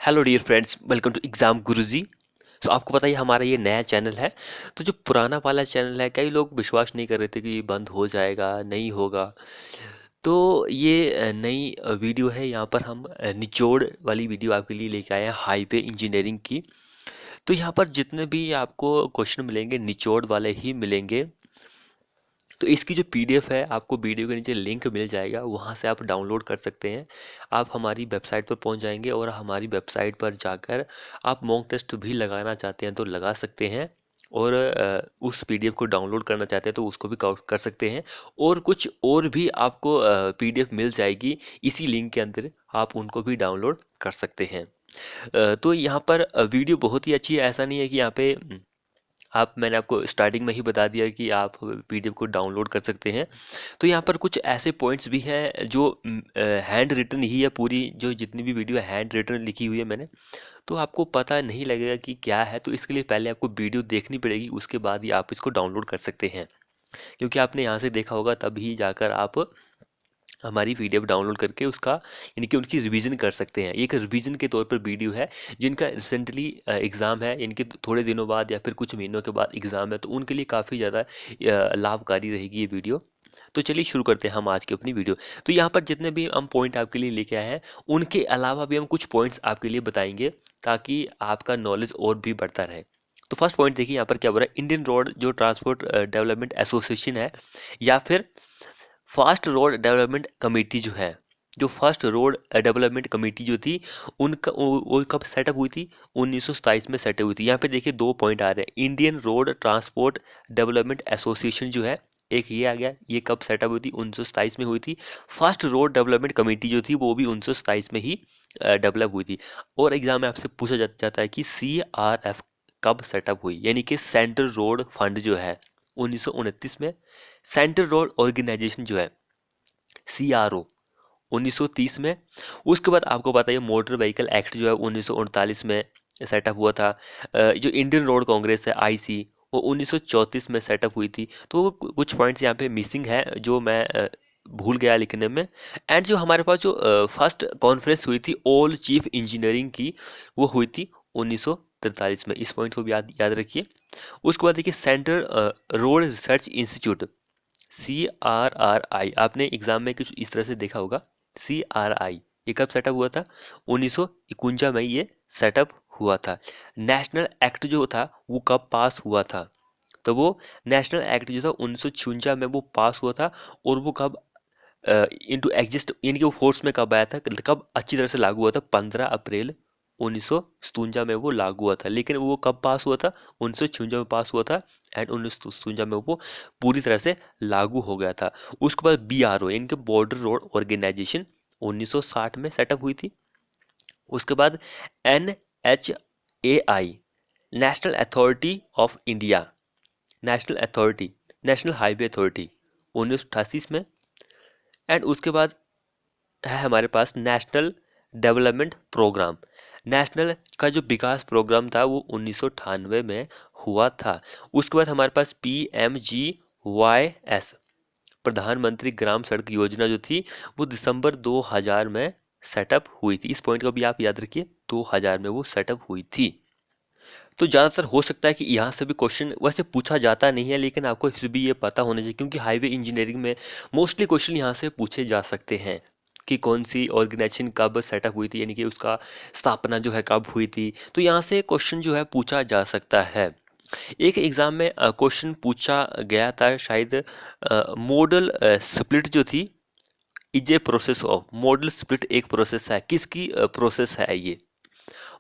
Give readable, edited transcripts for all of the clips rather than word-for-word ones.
Hello dear friends, welcome to exam Guruji. आपको पता ही हमारा ये नया चैनल है। तो जो पुराना वाला चैनल है, कई लोग विश्वास नहीं कर रहे थे कि ये बंद हो जाएगा, नहीं होगा। तो ये नई वीडियो है। यहाँ पर हम निचोड़ वाली वीडियो आपके लिए लेके आए हैं, हाईवे इंजीनियरिंग की। तो यहाँ पर जितने भी आपको क्वेश्चन मिलेंगे, निचोड़ वाले ही मिलेंगे। तो इसकी जो पीडीएफ है, आपको वीडियो के नीचे लिंक मिल जाएगा, वहाँ से आप डाउनलोड कर सकते हैं। आप हमारी वेबसाइट पर पहुँच जाएंगे और हमारी वेबसाइट पर जाकर आप मॉक टेस्ट भी लगाना चाहते हैं तो लगा सकते हैं। और उस पीडीएफ को डाउनलोड करना चाहते हैं तो उसको भी कर सकते हैं। और कुछ और भी आपको पीडीएफ मिल जाएगी इसी लिंक के अंदर, आप उनको भी डाउनलोड कर सकते हैं। तो यहाँ पर वीडियो बहुत ही अच्छी है। ऐसा नहीं है कि यहाँ पे मैंने आपको स्टार्टिंग में ही बता दिया कि आप पीडीएफ को डाउनलोड कर सकते हैं। तो यहाँ पर कुछ ऐसे पॉइंट्स भी हैं जो हैंड रिटन ही है। पूरी जो जितनी भी वीडियो हैंड रिटन लिखी हुई है मैंने, तो आपको पता नहीं लगेगा कि क्या है। तो इसके लिए पहले आपको वीडियो देखनी पड़ेगी, उसके बाद ही आप इसको डाउनलोड कर सकते हैं। क्योंकि आपने यहाँ से देखा होगा, तभी जाकर आप हमारी पीडीएफ डाउनलोड करके उसका यानी कि उनकी रिवीजन कर सकते हैं। ये एक रिवीजन के तौर पर वीडियो है। जिनका रिसेंटली एग्ज़ाम है, इनके थोड़े दिनों बाद या फिर कुछ महीनों के बाद एग्ज़ाम है, तो उनके लिए काफ़ी ज़्यादा लाभकारी रहेगी ये वीडियो। तो चलिए शुरू करते हैं हम आज की अपनी वीडियो। तो यहाँ पर जितने भी हम पॉइंट आपके लिए लेके आए हैं, उनके अलावा भी हम कुछ पॉइंट्स आपके लिए बताएंगे, ताकि आपका नॉलेज और भी बढ़ता रहे। तो फर्स्ट पॉइंट देखिए, यहाँ पर क्या बोल रहा है। इंडियन रोड जो ट्रांसपोर्ट डेवलपमेंट एसोसिएशन है, या फिर फास्ट रोड डेवलपमेंट कमेटी जो है, जो फर्स्ट रोड डेवलपमेंट कमेटी जो थी, उनका वो कब सेटअप हुई थी? 1927 में सेटअप हुई थी। यहाँ पे देखिए दो पॉइंट आ रहे हैं। Indian road transport development association जो है, एक ये आ गया। ये कब सेटअप हुई थी? 1927 में हुई थी। फर्स्ट रोड डेवलपमेंट कमेटी जो थी, वो भी 1927 में ही डेवलप हुई थी। और एग्जाम में आपसे पूछा जाता है कि CRF कब सेटअप हुई, यानी कि सेंट्रल रोड फंड जो है 1929 में। सेंट्रल रोड ऑर्गेनाइजेशन जो है CRO 1930 में। उसके बाद आपको पता है मोटर व्हीकल एक्ट जो है 1939 में सेटअप हुआ था। जो इंडियन रोड कांग्रेस है IC, वो 1934 में सेटअप हुई थी। तो कुछ पॉइंट्स यहाँ पे मिसिंग है जो मैं भूल गया लिखने में। एंड जो हमारे पास जो फर्स्ट कॉन्फ्रेंस हुई थी ऑल चीफ इंजीनियरिंग की, वो हुई थी 1943 में। इस पॉइंट को भी याद याद रखिए। उसके बाद देखिए central road research institute CRRI, आपने एग्जाम में कुछ इस तरह से देखा होगा। CRI ये कब सेटअप हुआ था? 1951 में ये सेटअप हुआ था। नेशनल एक्ट जो था वो कब पास हुआ था? तो वो नेशनल एक्ट जो था 1956 में वो पास हुआ था। और वो कब इनटू एग्जिस्ट, यानी कि वो फोर्स में कब आया था, कब अच्छी तरह से लागू हुआ था? 15 अप्रैल 1957 में वो लागू हुआ था। लेकिन वो कब पास हुआ था? 1956 में पास हुआ था। एंड 1957 में वो पूरी तरह से लागू हो गया था। उसके बाद BRO, इनके बॉर्डर रोड ऑर्गेनाइजेशन 1960 में सेटअप हुई थी। उसके बाद NHAI, national authority of India, national authority, national highway authority 1988 में। एंड उसके बाद है हमारे पास नेशनल डेवलपमेंट प्रोग्राम। नेशनल का जो विकास प्रोग्राम था वो 1998 में हुआ था। उसके बाद हमारे पास PMGYS, प्रधानमंत्री ग्राम सड़क योजना जो थी, वो दिसंबर 2000 में सेटअप हुई थी। इस पॉइंट को भी आप याद रखिए, 2000 में वो सेटअप हुई थी। तो ज़्यादातर हो सकता है कि यहाँ से भी क्वेश्चन वैसे पूछा जाता नहीं है, लेकिन आपको फिर भी ये पता होना चाहिए, क्योंकि हाईवे इंजीनियरिंग में मोस्टली क्वेश्चन यहाँ से पूछे जा सकते हैं कि कौन सी ऑर्गेनाइजेशन कब सेटअप हुई थी, यानी कि उसका स्थापना जो है कब हुई थी। तो यहाँ से क्वेश्चन जो है पूछा जा सकता है। एक एग्जाम में क्वेश्चन पूछा गया था शायद, मॉडल स्प्लिट जो थी, is a process of. Model split एक प्रोसेस है, किसकी प्रोसेस है ये?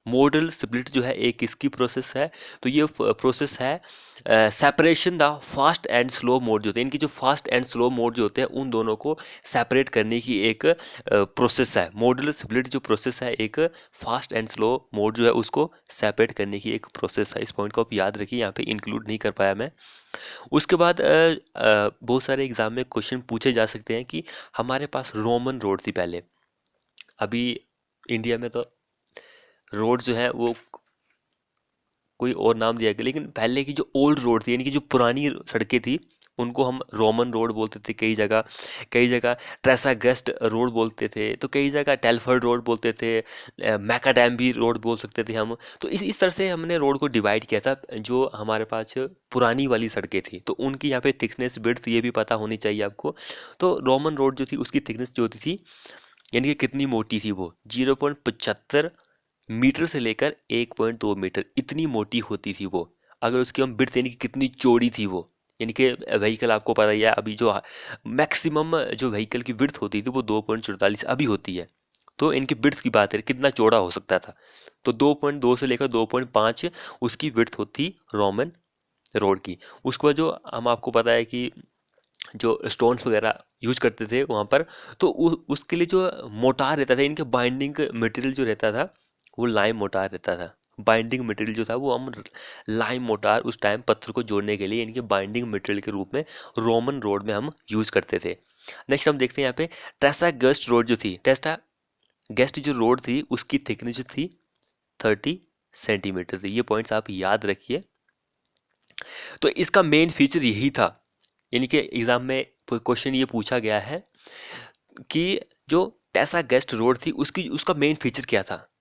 मॉडल स्प्लिट जो है एक किसकी प्रोसेस है? तो ये प्रोसेस है separation the fast and slow mode जो होते हैं, इनकी जो फास्ट एंड स्लो मोड जो होते हैं, उन दोनों को सेपरेट करने की एक प्रोसेस है। मॉडल स्प्लिट जो प्रोसेस है, एक फास्ट एंड स्लो मोड जो है उसको सेपरेट करने की एक प्रोसेस है। इस पॉइंट को आप याद रखिए, यहाँ पे इंक्लूड नहीं कर पाया मैं। उसके बाद बहुत सारे एग्जाम में क्वेश्चन पूछे जा सकते हैं कि हमारे पास रोमन रोड थी पहले। अभी इंडिया में तो रोड जो है वो कोई और नाम दिया गया, लेकिन पहले की जो ओल्ड रोड थी, यानी कि जो पुरानी सड़कें थी, उनको हम रोमन रोड बोलते थे कई जगह ट्रेसागस्ट रोड बोलते थे, तो कई जगह टेलफर्ड रोड बोलते थे, मैकाडैम भी रोड बोल सकते थे हम। तो इस तरह से हमने रोड को डिवाइड किया था। जो हमारे पास पुरानी वाली सड़कें थी तो उनकी यहाँ पे थिकनेस विड्थ ये भी पता होनी चाहिए आपको। तो रोमन रोड जो थी उसकी थिकनेस जो होती थी, यानी कि कितनी मोटी थी वो 0.75 मीटर से लेकर 1.2 मीटर इतनी मोटी होती थी वो। अगर उसकी हम विड्थ यानी कि कितनी चौड़ी थी वो, यानी कि व्हीकल आपको पता ही है अभी जो मैक्सिमम जो व्हीकल की विड्थ होती थी वो 2.44 अभी होती है। तो इनकी विड्थ की बात है कितना चौड़ा हो सकता था। तो 2.2 से लेकर 2.5 उसकी विड्थ होती रोमन रोड की। उसके बाद जो हम आपको पता है कि जो स्टोन्स वगैरह यूज करते थे वहाँ पर, तो उसके लिए जो मोटार रहता था, इनके बाइंडिंग मटेरियल जो रहता था वो लाइम मोटार रहता था। बाइंडिंग मटेरियल जो था वो हम लाइम मोटार उस टाइम पत्थर को जोड़ने के लिए इनके बाइंडिंग मटेरियल के रूप में रोमन रोड में हम यूज करते थे। नेक्स्ट हम देखते हैं यहाँ पे टेस्टा गेस्ट रोड जो थी, टेस्टा गेस्ट जो रोड थी उसकी थिकनेस जो थी 30 सेंटीमीटर थी। ये पॉइंट्स आप याद रखिए। तो इसका मेन फीचर यही था, यानी कि एग्जाम में क्वेश्चन ये पूछा गया है कि जो टेसा गेस्ट रोड थी उसका मेन फीचर क्या था।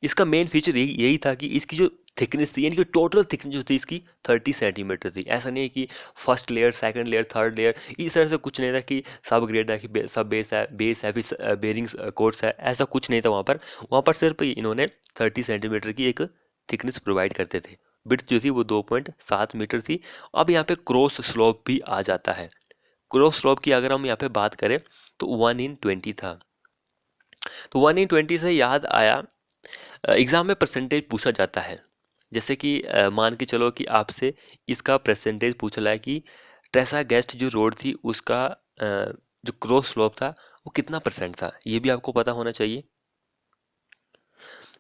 इसका मेन फीचर यही था कि इसकी जो थिकनेस थी, यानी कि टोटल थिकनेस जो थी इसकी 30 सेंटीमीटर थी। ऐसा नहीं है कि first layer, second layer, third layer, इस तरह से कुछ नहीं था कि सब ग्रेड है, कि सब बेस है फिर बेरिंग्स कोर्स है, ऐसा कुछ नहीं था वहाँ पर। वहाँ पर सिर्फ इन्होंने 30 सेंटीमीटर की एक थिकनेस प्रोवाइड करते थे। विड्थ जो थी वो 2.7 मीटर थी। अब यहाँ पे क्रॉस स्लोप भी आ जाता है। क्रॉस स्लोप की अगर हम यहाँ पे बात करें तो 1/20 था। तो 1/20 से याद आया, एग्जाम में परसेंटेज पूछा जाता है। जैसे कि मान के चलो कि आपसे इसका परसेंटेज पूछा है कि ट्रेसा गेस्ट जो रोड थी उसका जो क्रॉस स्लोप था वो कितना परसेंट था, ये भी आपको पता होना चाहिए।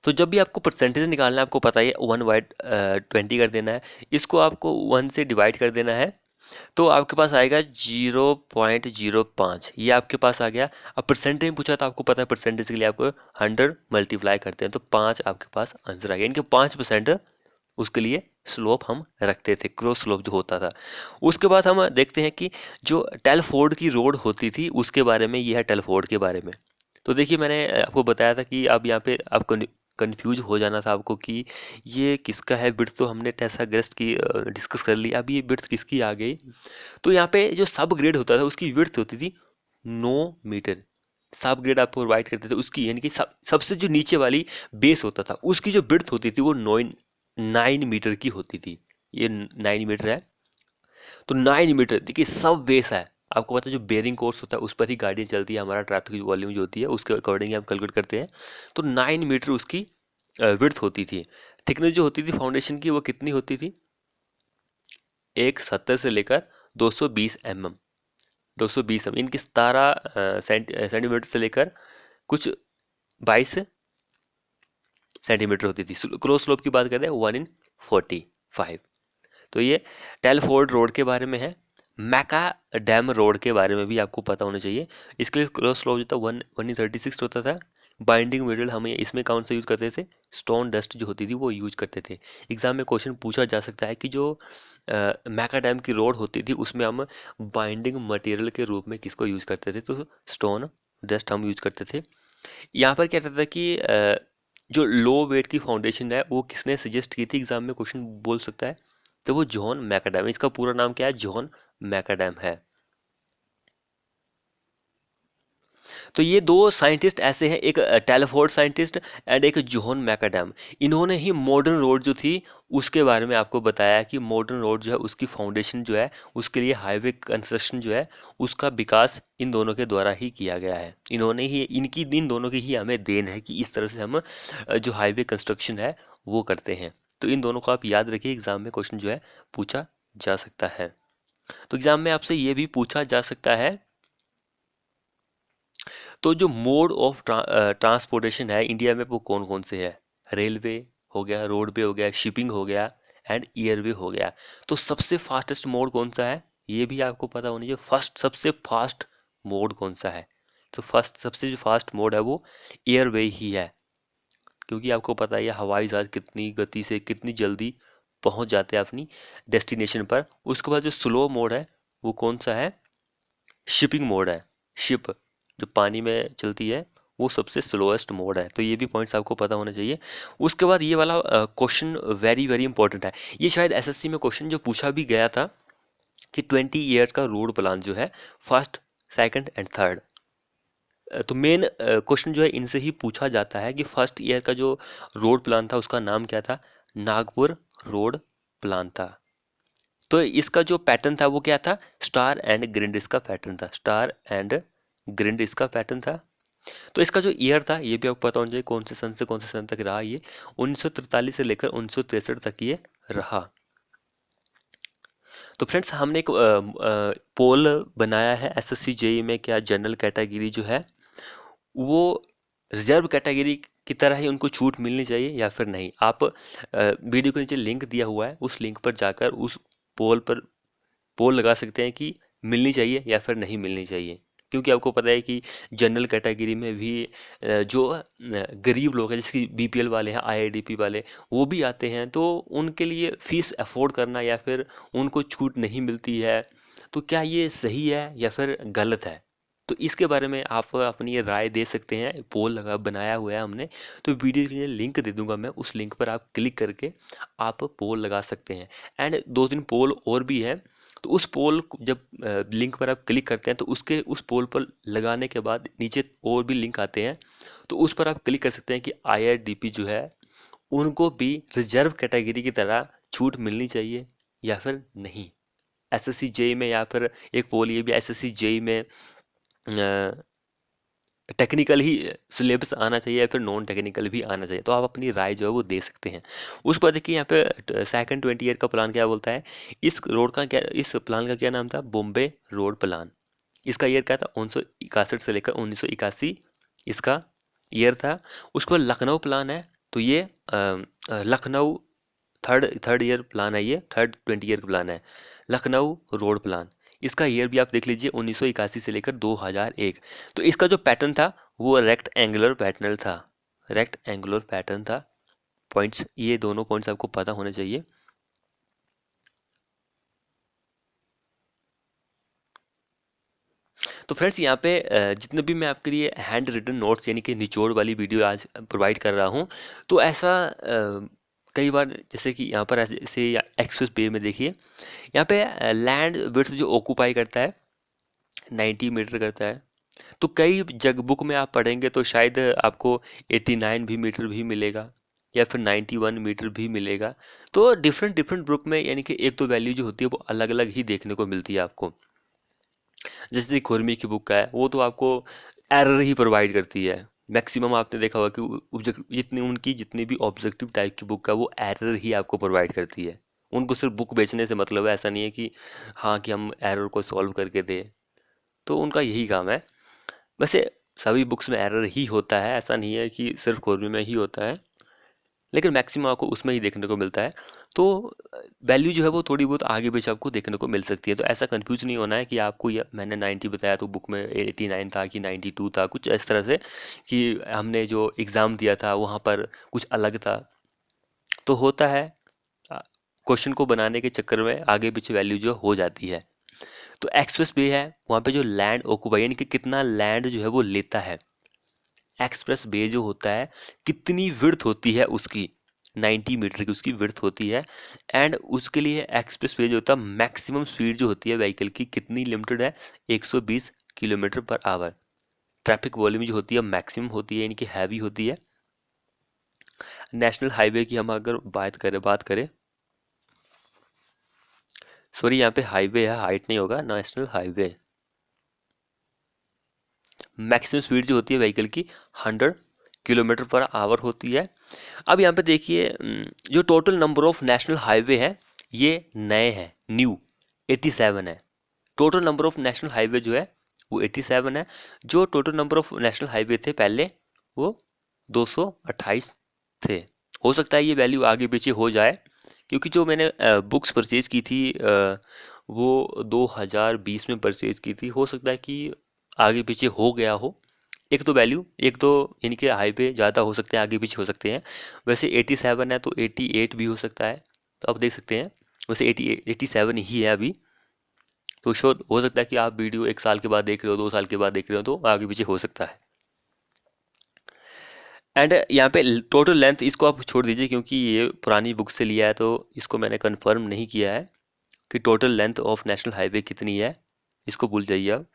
तो जब भी आपको परसेंटेज निकालना है आपको पता है 1/20 कर देना है, इसको आपको 1 से डिवाइड कर देना है, तो आपके पास आएगा 0.05। ये आपके पास आ गया। अब परसेंटेज में पूछा तो आपको पता है परसेंटेज के लिए आपको 100 मल्टीप्लाई करते हैं तो 5 आपके पास आंसर आ गया। इनके 5% उसके लिए स्लोप हम रखते थे, क्रॉस स्लोप जो होता था। उसके बाद हम देखते हैं कि जो टेलफोर्ड की रोड होती थी उसके बारे में, ये है टेलफोर्ड के बारे में। तो देखिए मैंने आपको बताया था कि अब यहाँ पे आपको कंफ्यूज हो जाना था आपको कि ये किसका है बिट्स। तो हमने टेसा ग्रेस्ट की डिस्कस कर ली, अब ये बिट्स किसकी आ गई। तो यहाँ पे जो सब ग्रेड होता था उसकी विड्थ होती थी 9 मीटर। सब ग्रेड आपको प्रोवाइड करते थे उसकी, यानी कि सबसे जो नीचे वाली बेस होता था उसकी जो विड्थ होती थी वो 9 मीटर की होती थी। ये 9 मीटर है। तो 9 मीटर देखिए सब बेस है। आपको पता है जो बेरिंग कोर्स होता है उस पर ही गाड़ियाँ चलती है, हमारा ट्रैफिक वॉल्यूम जो होती है उसके अकॉर्डिंग हम कैलकुलेट करते हैं। तो 9 मीटर उसकी विड्थ होती थी। थिकनेस जो होती थी फाउंडेशन की वो कितनी होती थी, 170 से लेकर 220 mm। 220 इनकी 17 सेंटीमीटर से लेकर कुछ 22 सेंटीमीटर होती थी। क्रॉस स्लोप की बात करें 1/45। तो ये टेलफोर्ड रोड के बारे में है। मैका डैम रोड के बारे में भी आपको पता होना चाहिए। इसके लिए क्रॉस स्लोप जो था 1/36 होता था। बाइंडिंग मटेरियल हम इसमें कौन सा यूज करते थे, स्टोन डस्ट जो होती थी वो यूज करते थे। एग्जाम में क्वेश्चन पूछा जा सकता है कि जो मैका डैम की रोड होती थी उसमें हम बाइंडिंग मटेरियल के रूप में किसको यूज करते थे, तो स्टोन डस्ट हम यूज करते थे। यहाँ पर क्या रहता था कि जो लो वेट की फाउंडेशन है वो किसने सजेस्ट की थी, एग्जाम में क्वेश्चन बोल सकता है। तो वो जॉन मैकाडैम, इसका पूरा नाम क्या है, जॉन मैकाडैम है। तो ये दो साइंटिस्ट ऐसे हैं, एक टेलफोर्ड साइंटिस्ट एंड एक जॉन मैकाडैम। इन्होंने ही मॉडर्न रोड जो थी उसके बारे में आपको बताया कि मॉडर्न रोड जो है उसकी फाउंडेशन जो है उसके लिए हाईवे कंस्ट्रक्शन जो है उसका विकास इन दोनों के द्वारा ही किया गया है। इन्होंने ही इन दोनों की ही हमें देन है कि इस तरह से हम जो हाईवे कंस्ट्रक्शन है वो करते हैं। तो इन दोनों को आप याद रखिए, एग्जाम में क्वेश्चन जो है पूछा जा सकता है। तो एग्जाम में आपसे ये भी पूछा जा सकता है, तो जो मोड ऑफ ट्रांसपोर्टेशन है इंडिया में वो कौन कौन से है, रेलवे हो गया, रोडवे हो गया, शिपिंग हो गया एंड एयरवे हो गया। तो सबसे फास्टेस्ट मोड कौन सा है ये भी आपको पता होना चाहिए। फर्स्ट सबसे फास्ट मोड कौन सा है, तो फर्स्ट सबसे जो फास्ट मोड है वो एयरवे ही है। क्योंकि आपको पता है ये हवाई जहाज कितनी गति से कितनी जल्दी पहुंच जाते हैं अपनी डेस्टिनेशन पर। उसके बाद जो स्लो मोड है वो कौन सा है, शिपिंग मोड है। शिप जो पानी में चलती है वो सबसे स्लोएस्ट मोड है। तो ये भी पॉइंट्स आपको पता होना चाहिए। उसके बाद ये वाला क्वेश्चन वेरी वेरी इंपॉर्टेंट है। ये शायद एसएससी में क्वेश्चन जो पूछा भी गया था कि 20 ईयर का रोड प्लान जो है फर्स्ट, सेकंड एंड थर्ड। तो मेन क्वेश्चन जो है इनसे ही पूछा जाता है कि फर्स्ट ईयर का जो रोड प्लान था उसका नाम क्या था, नागपुर रोड प्लान था। तो इसका जो पैटर्न था वो क्या था, स्टार एंड ग्रिड इसका पैटर्न था, स्टार एंड ग्रिड इसका पैटर्न था। तो इसका जो ईयर था ये भी आपको पता होना चाहिए, कौन से सन से कौन से सन तक रहा ये, 1943 से लेकर 1963 तक ये रहा। तो फ्रेंड्स हमने एक पोल बनाया है एसएससी जेई में, क्या जनरल कैटेगरी जो है वो रिजर्व कैटेगरी की तरह ही उनको छूट मिलनी चाहिए या फिर नहीं। आप वीडियो के नीचे लिंक दिया हुआ है, उस लिंक पर जाकर उस पोल लगा सकते हैं कि मिलनी चाहिए या फिर नहीं मिलनी चाहिए। क्योंकि आपको पता है कि जनरल कैटेगरी में भी जो गरीब लोग हैं, जैसे कि बीपीएल वाले हैं, आईआईडीपी वाले, वो भी आते हैं। तो उनके लिए फीस अफोर्ड करना या फिर उनको छूट नहीं मिलती है, तो क्या ये सही है या फिर गलत है। तो इसके बारे में आप अपनी राय दे सकते हैं। पोल लगा बनाया हुआ है हमने, तो वीडियो के लिए लिंक दे दूंगा मैं, उस लिंक पर आप क्लिक करके आप पोल लगा सकते हैं। एंड 2-3 पोल और भी है। तो उस पोल जब लिंक पर आप क्लिक करते हैं तो उसके उस पोल पर लगाने के बाद नीचे और भी लिंक आते हैं, तो उस पर आप क्लिक कर सकते हैं कि आईआरडीपी जो है उनको भी रिजर्व कैटेगरी की तरह छूट मिलनी चाहिए या फिर नहीं। एसएससी जेई में, या फिर एक पोल ये भी, एसएससी जेई में टेक्निकल ही सिलेबस आना चाहिए या फिर नॉन टेक्निकल भी आना चाहिए। तो आप अपनी राय जो है वो दे सकते हैं। उसके बाद देखिए यहाँ पे सेकंड 20 ईयर का प्लान क्या बोलता है। इस प्लान का क्या नाम था, बॉम्बे रोड प्लान। इसका ईयर क्या था, 1961 से लेकर 1981 इसका ईयर था। उसके बाद लखनऊ प्लान है, तो ये लखनऊ थर्ड ईयर प्लान है, ये थर्ड 20 ईयर प्लान है लखनऊ रोड प्लान। इसका ईयर भी आप देख लीजिए, 1981 से लेकर 2001। तो इसका जो पैटर्न था वो रेक्ट एंगुलर पैटर्न था, रेक्ट एंगुलर पैटर्न था। पॉइंट्स, ये दोनों पॉइंट्स आपको पता होने चाहिए। तो फ्रेंड्स यहाँ पे जितने भी मैं आपके लिए हैंड रिटन नोट्स यानी कि निचोड़ वाली वीडियो आज प्रोवाइड कर रहा हूँ, तो ऐसा कई बार जैसे कि यहाँ पर ऐसे एक्सप्रेस वे में देखिए, यहाँ पे लैंड विड्थ जो ऑक्यूपाई करता है 90 मीटर करता है। तो कई जग बुक में आप पढ़ेंगे तो शायद आपको 89 भी मीटर भी मिलेगा या फिर 91 मीटर भी मिलेगा। तो डिफरेंट डिफरेंट बुक में यानी कि एक तो वैल्यू जो होती है वो अलग अलग ही देखने को मिलती है आपको। जैसे खुरमी की बुक का है वो तो आपको एरर ही प्रोवाइड करती है। मैक्सिमम आपने देखा होगा कि जितनी भी ऑब्जेक्टिव टाइप की बुक है वो एरर ही आपको प्रोवाइड करती है। उनको सिर्फ बुक बेचने से मतलब है, ऐसा नहीं है कि हाँ कि हम एरर को सॉल्व करके दें। तो उनका यही काम है। वैसे सभी बुक्स में एरर ही होता है, ऐसा नहीं है कि सिर्फ खुरमी में ही होता है, लेकिन मैक्सिमम आपको उसमें ही देखने को मिलता है। तो वैल्यू जो है वो थोड़ी बहुत आगे पीछे आपको देखने को मिल सकती है। तो ऐसा कंफ्यूज नहीं होना है कि आपको मैंने 90 बताया तो बुक में 89 था कि 92 था, कुछ इस तरह से कि हमने जो एग्ज़ाम दिया था वहाँ पर कुछ अलग था। तो होता है, क्वेश्चन को बनाने के चक्कर में आगे पीछे वैल्यू जो हो जाती है। तो एक्सप्रेस वे है, वहाँ पे जो लैंड ऑक्यूपाई यानी कि कितना लैंड जो है वो लेता है। एक्सप्रेस वे जो होता है कितनी विड्थ होती है उसकी, 90 मीटर की उसकी विड्थ होती है। एंड उसके लिए एक्सप्रेस वे जो होता है मैक्सिमम स्पीड जो होती है व्हीकल की कितनी लिमिटेड है, 120 kilometre per hour. Traffic volume जो होती है मैक्सिमम होती है यानी कि हैवी होती है। नेशनल हाईवे की हम अगर बात करें सॉरी यहाँ पे हाईवे है, हाइट नहीं होगा, नेशनल हाईवे। मैक्सिमम स्पीड जो होती है व्हीकल की 100 किलोमीटर पर आवर होती है। अब यहाँ पे देखिए जो total number of national highway है ये नए हैं, न्यू 87 है। Total number of national highway जो है वो 87 है। जो total number of national highway थे पहले वो 228 थे। हो सकता है ये वैल्यू आगे पीछे हो जाए, क्योंकि जो मैंने बुक्स परचेज की थी वो 2020 में परचेज की थी। हो सकता है कि आगे पीछे हो गया हो एक तो वैल्यू, एक तो इनके हाईवे ज़्यादा हो सकते हैं, आगे पीछे हो सकते हैं। वैसे 87 है तो 88 भी हो सकता है, तो आप देख सकते हैं वैसे 87 ही है अभी। तो शो हो सकता है कि आप वीडियो 1 साल के बाद देख रहे हो, 2 साल के बाद देख रहे हो, तो आगे पीछे हो सकता है। एंड यहाँ पे टोटल लेंथ इसको आप छोड़ दीजिए क्योंकि ये पुरानी बुक से लिया है, तो इसको मैंने कंफर्म नहीं किया है कि total length of national highway कितनी है, इसको भूल जाइए आप।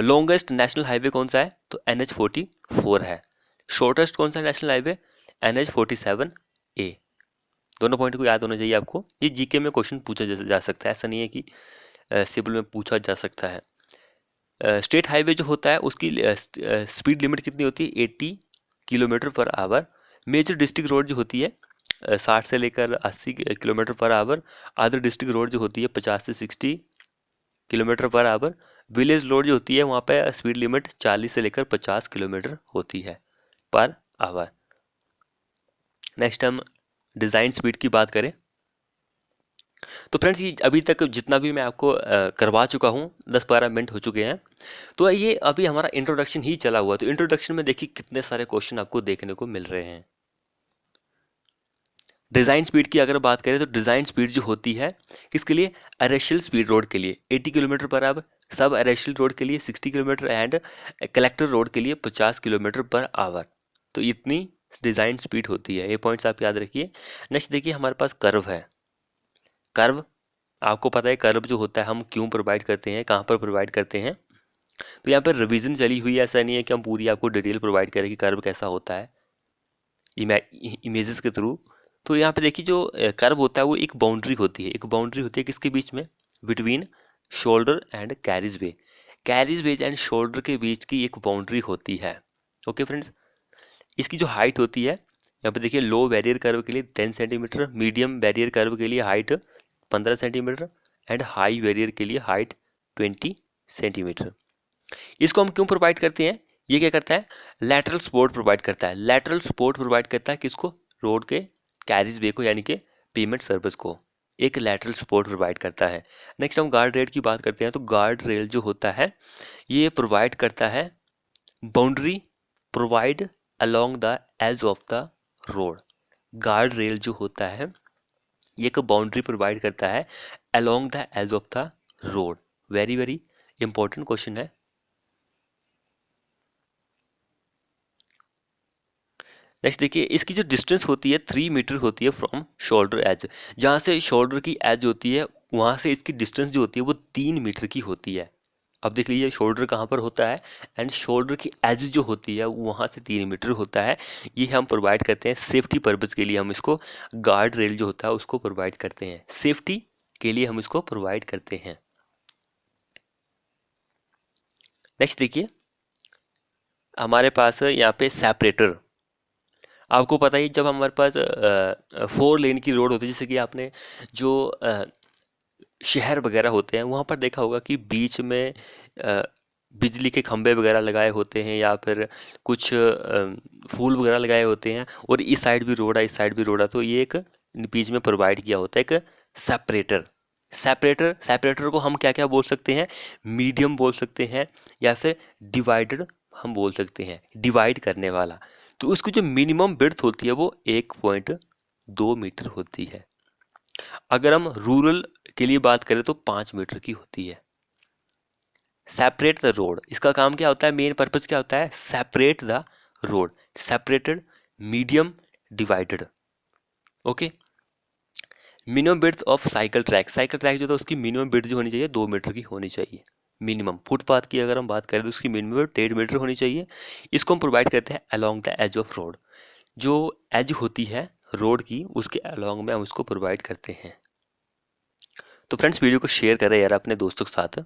लॉन्गेस्ट नेशनल हाईवे कौन सा है, तो NH44 है। शॉर्टेस्ट कौन सा नेशनल हाईवे, NH47A। दोनों पॉइंट को याद होना चाहिए आपको। ये जीके में क्वेश्चन पूछा जा सकता है, ऐसा नहीं है कि सिविल में पूछा जा सकता है। स्टेट हाईवे जो होता है उसकी स्पीड लिमिट कितनी होती है, 80 kilometre per hour. Major district road जो होती है 60 से लेकर 80 kilometre per hour. Other district road जो होती है 50 से 60 kilometre per hour. Village road जो होती है वहाँ पे स्पीड लिमिट 40 से लेकर 50 किलोमीटर होती है पर आवर। नेक्स्ट हम डिज़ाइन स्पीड की बात करें तो फ्रेंड्स ये अभी तक जितना भी मैं आपको करवा चुका हूँ 10-12 मिनट हो चुके हैं, तो ये अभी हमारा इंट्रोडक्शन ही चला हुआ। तो इंट्रोडक्शन में देखिए कितने सारे क्वेश्चन आपको देखने को मिल रहे हैं। डिज़ाइन स्पीड की अगर बात करें तो डिज़ाइन स्पीड जो होती है किसके लिए, अरेशियल स्पीड रोड के लिए 80 किलोमीटर पर आवर, सब अरेशियल रोड के लिए 60 किलोमीटर एंड कलेक्टर रोड के लिए 50 किलोमीटर पर आवर। तो इतनी डिज़ाइन स्पीड होती है, ये पॉइंट्स आप याद रखिए। नेक्स्ट देखिए हमारे पास कर्व है। कर्व आपको पता है कर्व जो होता है हम क्यों प्रोवाइड करते हैं, कहाँ पर प्रोवाइड करते हैं। तो यहाँ पर रिवीजन चली हुई है, ऐसा नहीं है कि हम पूरी आपको डिटेल प्रोवाइड करें कि कर्व कैसा होता है इमेजेस के थ्रू। तो यहाँ पे देखिए जो कर्व होता है वो एक बाउंड्री होती है, एक बाउंड्री होती है किसके बीच में, between shoulder and carriage way. Carriage ways and shoulder के बीच की एक बाउंड्री होती है। ओके फ्रेंड्स, इसकी जो हाइट होती है यहाँ पे देखिए लो बैरियर कर्व के लिए 10 सेंटीमीटर, मीडियम बैरियर कर्व के लिए height 15 centimetre and high barrier के लिए हाइट 20 सेंटीमीटर। इसको हम क्यों प्रोवाइड करते हैं, ये क्या करता है, लैटरल सपोर्ट प्रोवाइड करता है। लैटरल सपोर्ट प्रोवाइड करता है किसको, रोड के कैरिज वे को, यानी कि पेमेंट सर्विस को एक लैटरल सपोर्ट प्रोवाइड करता है। नेक्स्ट हम गार्ड रेल की बात करते हैं। तो गार्ड रेल जो होता है ये प्रोवाइड करता है boundary provide along the edge of the road. Guard rail जो होता है ये एक बाउंड्री प्रोवाइड करता है along the edge of the road. Very very important question है। नेक्स्ट देखिए इसकी जो डिस्टेंस होती है 3 मीटर होती है फ्रॉम शोल्डर एज। जहाँ से शोल्डर की एज होती है वहाँ से इसकी डिस्टेंस जो होती है वो 3 मीटर की होती है। अब देख लीजिए शोल्डर कहाँ पर होता है एंड शोल्डर की एज जो होती है वहाँ से 3 मीटर होता है। ये हम प्रोवाइड करते हैं सेफ्टी पर्पज़ के लिए, हम इसको गार्ड रेल जो होता है उसको प्रोवाइड करते हैं, सेफ्टी के लिए हम इसको प्रोवाइड करते हैं। नेक्स्ट देखिए हमारे पास यहाँ पे सेपरेटर। आपको पता ही जब हमारे पास 4 लेन की रोड होती है, जैसे कि आपने जो शहर वगैरह होते हैं वहाँ पर देखा होगा कि बीच में बिजली के खंभे वगैरह लगाए होते हैं या फिर कुछ फूल वगैरह लगाए होते हैं, और इस साइड भी रोड है इस साइड भी रोड है, तो ये एक बीच में प्रोवाइड किया होता है एक सेपरेटर। सेपरेटर को हम क्या क्या बोल सकते हैं, मीडियम बोल सकते हैं या फिर डिवाइडर हम बोल सकते हैं, डिवाइड करने वाला। तो उसकी जो मिनिमम विड्थ होती है वो 1.2 मीटर होती है। अगर हम रूरल के लिए बात करें तो 5 मीटर की होती है। सेपरेट द रोड, इसका काम क्या होता है, मेन पर्पस क्या होता है, separate the road, separated, medium, divided. Okay, minimum width of cycle track. Cycle track जो था उसकी मिनिमम विड्थ जो होनी चाहिए 2 मीटर की होनी चाहिए मिनिमम। फुटपाथ की अगर हम बात करें तो उसकी मिनिमम विड्थ 1.5 मीटर होनी चाहिए। इसको हम प्रोवाइड करते हैं along the edge of road. जो एज होती है रोड की उसके अलोंग में हम उसको प्रोवाइड करते हैं। तो फ्रेंड्स वीडियो को शेयर करें यार अपने दोस्तों के साथ।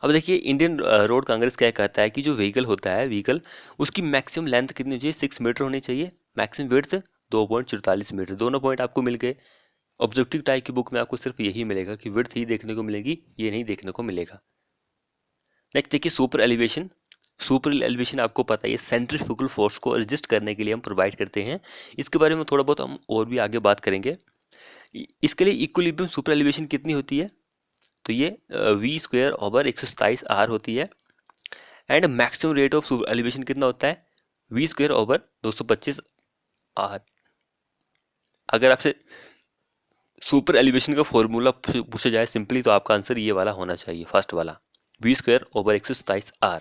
अब देखिए इंडियन रोड कांग्रेस क्या कहता है कि जो व्हीकल होता है व्हीकल उसकी मैक्सिमम लेंथ कितनी चाहिए, 6 मीटर होनी चाहिए, मैक्सिमम विड्थ 2.44 मीटर। दोनों पॉइंट आपको मिल गए। ऑब्जेक्टिव टाइप की बुक में आपको सिर्फ यही मिलेगा कि विड्थ ही देखने को मिलेगी, ये नहीं देखने को मिलेगा। नेक्स्ट देखिए सुपर एलिवेशन। सुपर एलिवेशन आपको पता है सेंट्रीफ्यूगल फोर्स को रजिस्ट करने के लिए हम प्रोवाइड करते हैं। इसके बारे में थोड़ा बहुत हम और भी आगे बात करेंगे। इसके लिए इक्विलिब्रियम सुपर एलिवेशन कितनी होती है, तो ये V²/127 R होती है। And maximum rate of elevation कितना होता है, V²/225 आर। अगर आपसे सुपर एलिवेशन का फॉर्मूला पूछा जाए सिंपली, तो आपका आंसर ये वाला होना चाहिए, फर्स्ट वाला, V²/127R।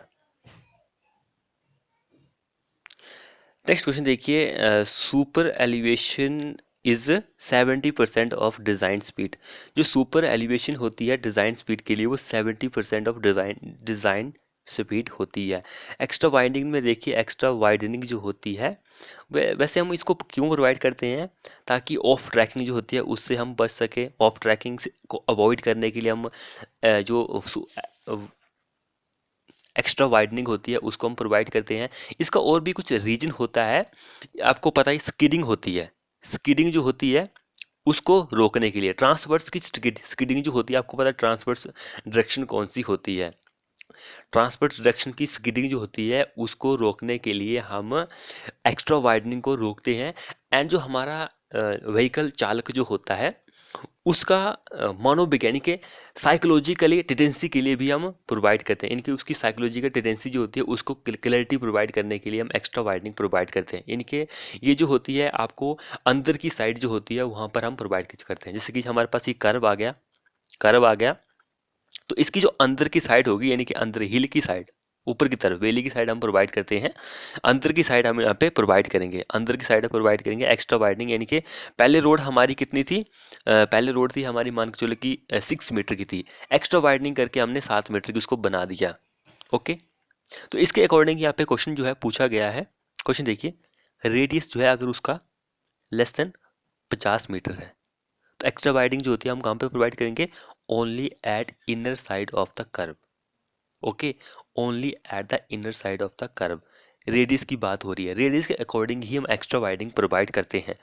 नेक्स्ट क्वेश्चन देखिए, super elevation is 70% of design speed. जो सुपर एलिवेशन होती है डिज़ाइन स्पीड के लिए, वो 70% ऑफ डिज़ाइन स्पीड होती है। एक्स्ट्रा वाइडनिंग में देखिए, एक्स्ट्रा वाइडनिंग जो होती है, वैसे हम इसको क्यों प्रोवाइड करते हैं, ताकि ऑफ ट्रैकिंग जो होती है उससे हम बच सके। ऑफ ट्रैकिंग को अवॉइड करने के लिए हम जो एक्स्ट्रा वाइडनिंग होती है उसको हम प्रोवाइड करते हैं। इसका और भी कुछ रीजन होता है, आपको पता है, स्किडिंग होती है। स्किडिंग जो होती है उसको रोकने के लिए, ट्रांसवर्स की स्किडिंग जो होती है, आपको पता है ट्रांसवर्स डायरेक्शन कौन सी होती है। ट्रांसवर्स डायरेक्शन की स्किडिंग जो होती है उसको रोकने के लिए हम एक्स्ट्रा वाइडनिंग को रोकते हैं। एंड जो हमारा व्हीकल चालक जो होता है उसका मनोवैज्ञानिक के साइकोलॉजिकली टेंडेंसी के लिए भी हम प्रोवाइड करते हैं। इनकी उसकी साइकोलॉजिकल टेंडेंसी जो होती है उसको क्लैरिटी प्रोवाइड करने के लिए हम एक्स्ट्रा वाइडनिंग प्रोवाइड करते हैं। इनके ये जो होती है आपको अंदर की साइड जो होती है वहाँ पर हम प्रोवाइड करते हैं। जैसे कि हमारे पास ये कर्व आ गया, तो इसकी जो अंदर की साइड होगी, यानी कि अंदर हिल की साइड, ऊपर की तरफ वेली की साइड हम प्रोवाइड करते हैं। अंदर की साइड हम यहाँ पे प्रोवाइड करेंगे, अंदर की साइड प्रोवाइड करेंगे एक्स्ट्रा वाइडनिंग। यानी कि पहले रोड हमारी कितनी थी, पहले रोड थी हमारी, मान के चलो कि 6 मीटर की थी। एक्स्ट्रा वाइडनिंग करके हमने 7 मीटर की उसको बना दिया। ओके, तो इसके अकॉर्डिंग यहाँ पे क्वेश्चन जो है पूछा गया है। क्वेश्चन देखिए, रेडियस जो है अगर उसका << 50 मीटर है, तो एक्स्ट्रा वाइडनिंग जो होती है हम कहाँ पे प्रोवाइड करेंगे, only eight inner side of the curve. Okay, only at the inner side of the curve. Radius की बात हो रही है, रेडियस के अकॉर्डिंग ही हम एक्स्ट्रा वाइडनिंग प्रोवाइड करते हैं।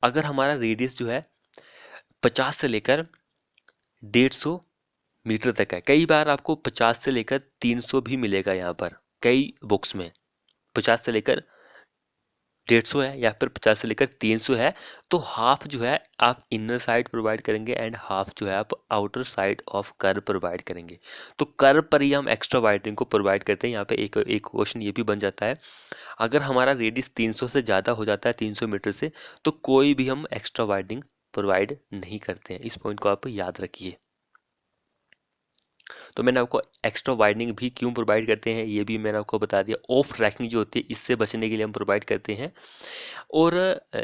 अगर हमारा रेडियस जो है 50 से लेकर 150 मीटर तक है, कई बार आपको 50 से लेकर 300 भी मिलेगा यहाँ पर, कई बुक्स में 50 से लेकर 150 है या फिर 50 से लेकर 300 है, तो हाफ जो है आप इनर साइड प्रोवाइड करेंगे एंड हाफ जो है आप outer side of curve provide करेंगे। तो कर्व पर ही हम एक्स्ट्रा वाइडनिंग को प्रोवाइड करते हैं। यहाँ पे एक एक क्वेश्चन ये भी बन जाता है, अगर हमारा रेडियस 300 से ज़्यादा हो जाता है, 300 मीटर से, तो कोई भी हम एक्स्ट्रा वाइडनिंग प्रोवाइड नहीं करते हैं। इस पॉइंट को आप याद रखिए। तो मैंने आपको एक्स्ट्रा वाइडनिंग भी क्यों प्रोवाइड करते हैं ये भी मैंने आपको बता दिया। ऑफ ट्रैकिंग जो होती है इससे बचने के लिए हम प्रोवाइड करते हैं। और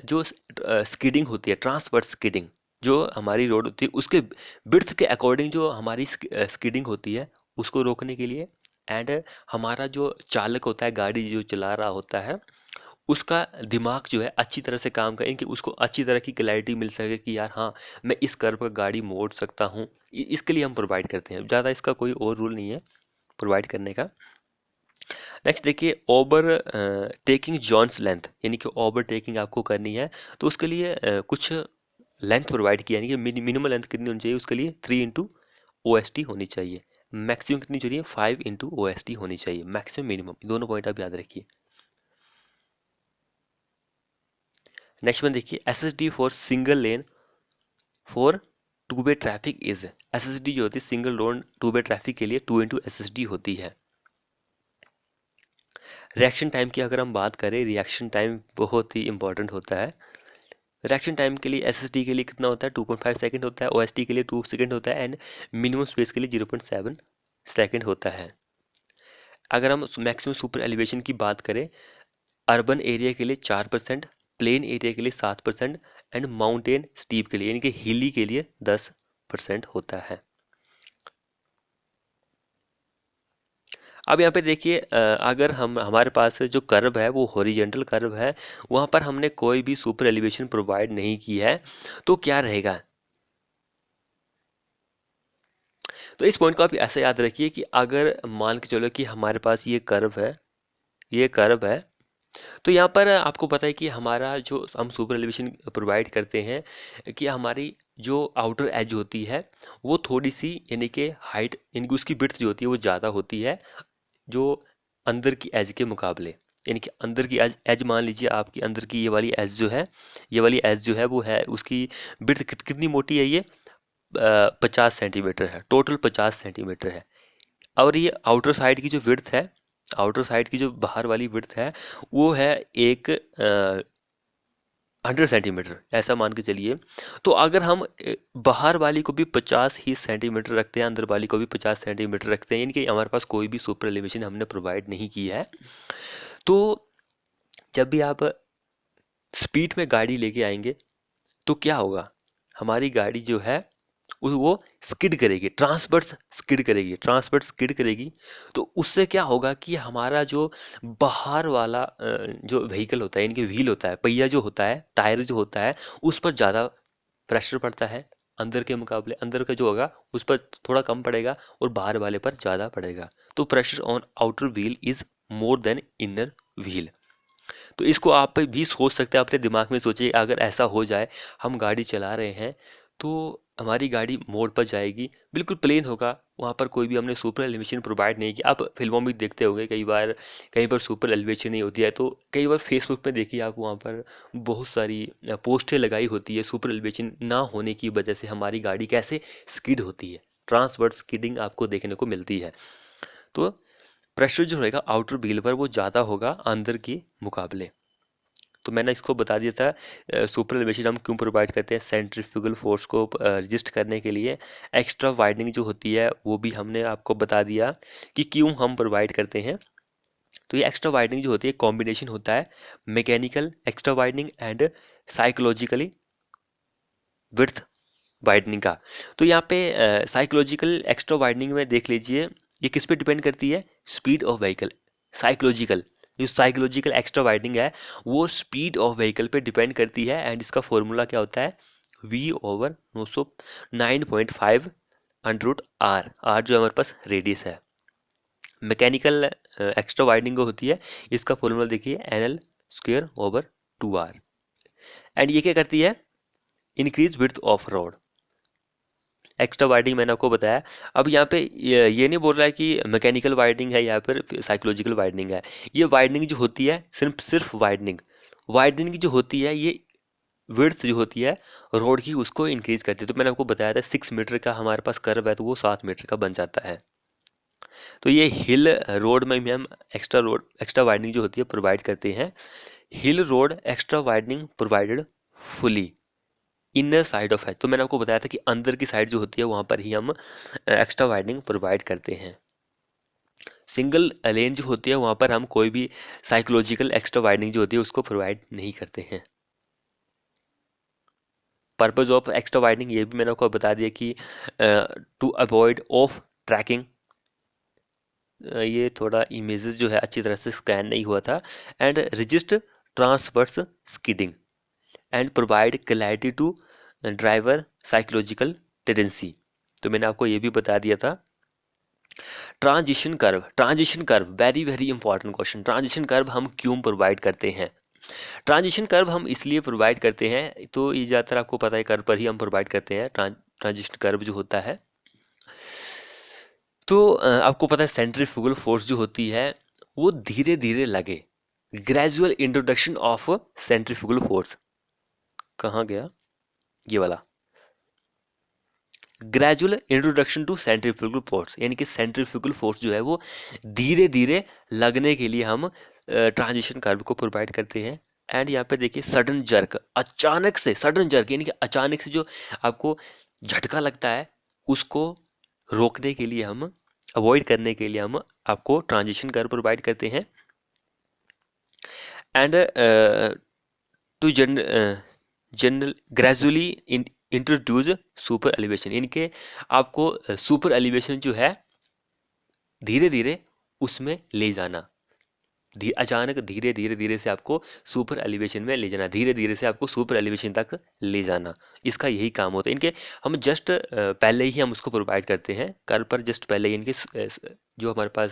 जो स्किडिंग होती है, ट्रांसवर्स स्किडिंग, जो हमारी रोड होती है उसके बिड्थ के अकॉर्डिंग जो हमारी स्किडिंग होती है उसको रोकने के लिए, एंड हमारा जो चालक होता है, गाड़ी जो चला रहा होता है, उसका दिमाग जो है अच्छी तरह से काम करें कि उसको अच्छी तरह की क्लैरिटी मिल सके कि यार हाँ, मैं इस कर्व पर गाड़ी मोड़ सकता हूँ। इसके लिए हम प्रोवाइड करते हैं, ज़्यादा इसका कोई और रूल नहीं है प्रोवाइड करने का। नेक्स्ट देखिए, ओवर टेकिंग जॉन्स लेंथ, यानी कि ओवर टेकिंग आपको करनी है तो उसके लिए कुछ लेंथ प्रोवाइड किया, यानी कि मिनिमम लेंथ कितनी होनी चाहिए उसके लिए, 3 × OST होनी चाहिए। मैक्सिमम कितनी चाहिए, 5 × OST होनी चाहिए, मैक्सिमम मिनिमम, दोनों पॉइंट आप याद रखिए। नेक्स्ट में देखिए, SSD for single lane for two way traffic is, SSD जो होती है single loan two way traffic के लिए 2 × SSD होती है। रिएक्शन टाइम की अगर हम बात करें, रिएक्शन टाइम बहुत ही इंपॉर्टेंट होता है। रिएक्शन टाइम के लिए SSD के लिए कितना होता है, 2.5 सेकंड होता है, OST के लिए 2 सेकंड होता है, एंड मिनिमम स्पेस के लिए 0.7 सेकंड होता है। अगर हम मैक्सिमम सुपर एलिवेशन की बात करें, अर्बन एरिया के लिए 4%, प्लेन एरिया के लिए 7%, एंड माउंटेन स्टीप के लिए यानी कि हिली के लिए 10% होता है। अब यहाँ पे देखिए, अगर हम हमारे पास जो कर्व है वो हॉरिजेंटल कर्व है, वहाँ पर हमने कोई भी सुपर एलिवेशन प्रोवाइड नहीं की है, तो क्या रहेगा। तो इस पॉइंट को आप ऐसे याद रखिए कि अगर मान के चलो कि हमारे पास ये कर्व है, ये कर्व है, तो यहाँ पर आपको पता है कि हमारा जो हम सुपर एलिवेशन प्रोवाइड करते हैं कि हमारी जो आउटर एज होती है वो थोड़ी सी, यानी कि हाइट, यानी उसकी विड्थ जो होती है वो ज़्यादा होती है जो अंदर की एज के मुकाबले। यानी कि अंदर की एज मान लीजिए आपकी अंदर की ये वाली एज जो है, ये वाली एज जो है वो है, उसकी विड्थ कितनी मोटी है, ये 50 सेंटीमीटर है, टोटल 50 सेंटीमीटर है। और ये आउटर साइड की जो विड्थ है, आउटर साइड की जो बाहर वाली विड्थ है वो है एक 100 सेंटीमीटर ऐसा मान के चलिए। तो अगर हम बाहर वाली को भी 50 ही सेंटीमीटर रखते हैं, अंदर वाली को भी 50 सेंटीमीटर रखते हैं, इनके हमारे पास कोई भी सुपर एलिवेशन हमने प्रोवाइड नहीं की है, तो जब भी आप स्पीड में गाड़ी लेके आएंगे तो क्या होगा, हमारी गाड़ी जो है वो स्किड करेगी, ट्रांसवर्स स्किड करेगी। तो उससे क्या होगा कि हमारा जो बाहर वाला जो व्हीकल होता है, इनके व्हील होता है, पहिया जो होता है, टायर जो होता है, उस पर ज़्यादा प्रेशर पड़ता है अंदर के मुकाबले। अंदर का जो होगा उस पर थोड़ा कम पड़ेगा और बाहर वाले पर ज़्यादा पड़ेगा। तो pressure on outer wheel is more than inner wheel. तो इसको आप भी सोच सकते हैं, अपने दिमाग में सोचिए, अगर ऐसा हो जाए, हम गाड़ी चला रहे हैं तो हमारी गाड़ी मोड़ पर जाएगी, बिल्कुल प्लेन होगा, वहाँ पर कोई भी हमने सुपर एलिवेशन प्रोवाइड नहीं किया। आप फिल्मों में देखते होंगे कई बार, कहीं पर सुपर एलिवेशन नहीं होती है, तो कई बार फेसबुक पे देखिए आप, वहाँ पर बहुत सारी पोस्टें लगाई होती है, सुपर एलिवेशन ना होने की वजह से हमारी गाड़ी कैसे स्किड होती है, ट्रांसवर्स स्किडिंग आपको देखने को मिलती है। तो प्रेशर जो रहेगा आउटर व्हील पर वो ज़्यादा होगा अंदर के मुकाबले। तो मैंने इसको बता दिया था सुपर एलिवेशन हम क्यों प्रोवाइड करते हैं, सेंट्रीफ्यूगल फोर्स को रजिस्ट करने के लिए। एक्स्ट्रा वाइडनिंग जो होती है वो भी हमने आपको बता दिया कि क्यों हम प्रोवाइड करते हैं। तो ये एक्स्ट्रा वाइडनिंग जो होती है कॉम्बिनेशन होता है mechanical extra widening and psychologically width widening का। तो यहाँ पे साइकोलॉजिकल एक्स्ट्रा वाइडनिंग में देख लीजिए, ये किस पे डिपेंड करती है, स्पीड ऑफ व्हीकल। साइकोलॉजिकल, जो साइकोलॉजिकल एक्स्ट्रा वाइडनिंग है वो स्पीड ऑफ व्हीकल पे डिपेंड करती है, एंड इसका फॉर्मूला क्या होता है, V/9.5 अंडर आर, आर जो हमारे पास रेडियस है। मैकेनिकल एक्स्ट्रा वाइडनिंग होती है, इसका फॉर्मूला देखिए NL²/2R। एंड ये क्या करती है, increase width of road. Extra widening मैंने आपको बताया। अब यहाँ पे ये नहीं बोल रहा है कि मैकेनिकल वाइडनिंग है या फिर साइकोलॉजिकल वाइडनिंग है। ये वाइडनिंग जो होती है सिर्फ वाइडनिंग, वाइडनिंग जो होती है ये विड्थ जो होती है रोड की उसको इंक्रीज करती है। तो मैंने आपको बताया था 6 मीटर का हमारे पास कर्व है तो वो 7 मीटर का बन जाता है। तो ये हिल रोड में भी हम एक्स्ट्रा वाइडनिंग जो होती है प्रोवाइड करते हैं। Hill road extra widening provided fully inner side of है। तो मैंने आपको बताया था कि अंदर की साइड जो होती है वहाँ पर ही हम एक्स्ट्रा वाइडनिंग प्रोवाइड करते हैं। सिंगल लेन जो होती है वहाँ पर हम कोई भी साइकोलॉजिकल एक्स्ट्रा वाइडनिंग जो होती है उसको प्रोवाइड नहीं करते हैं। पर्पज ऑफ एक्स्ट्रा वाइडनिंग ये भी मैंने आपको बता दिया कि टू अवॉइड ऑफ ट्रैकिंग। ये थोड़ा इमेजेस जो है अच्छी तरह से स्कैन नहीं हुआ था। And resist transverse skidding and provide clarity to driver psychological tendency. तो मैंने आपको ये भी बता दिया था। Transition curve very very important question. Transition curve हम क्यों प्रोवाइड करते हैं, ट्रांजिशन कर्व हम इसलिए प्रोवाइड करते हैं, तो ये ज़्यादातर आपको पता है कर्व पर ही हम प्रोवाइड करते हैं ट्रांजिशन कर्व जो होता है। तो आपको पता है सेंट्रीफ्यूगल फोर्स जो होती है वो धीरे धीरे लगे, gradual introduction of centrifugal force. कहाँ गया ये वाला, gradual introduction to centrifugal force, यानी कि सेंट्रीफ्यूगल फोर्स जो है वो धीरे धीरे लगने के लिए हम ट्रांजिशन कर्व को प्रोवाइड करते हैं। एंड यहाँ पे देखिए सडन जर्क, अचानक से सडन जर्क, यानी कि अचानक से जो आपको झटका लगता है उसको रोकने के लिए हम, अवॉइड करने के लिए हम आपको ट्रांजिशन कर्व प्रोवाइड करते हैं। And to general gradually introduce super elevation, इनके आपको सुपर एलिवेशन जो है धीरे धीरे उसमें ले जाना, अचानक धीरे धीरे धीरे से आपको सुपर एलिवेशन में ले जाना, धीरे धीरे से आपको सुपर एलिवेशन तक ले जाना, इसका यही काम होता है। इनके हम जस्ट पहले ही हम उसको प्रोवाइड करते हैं कर्व पर, जस्ट पहले ही इनके जो हमारे पास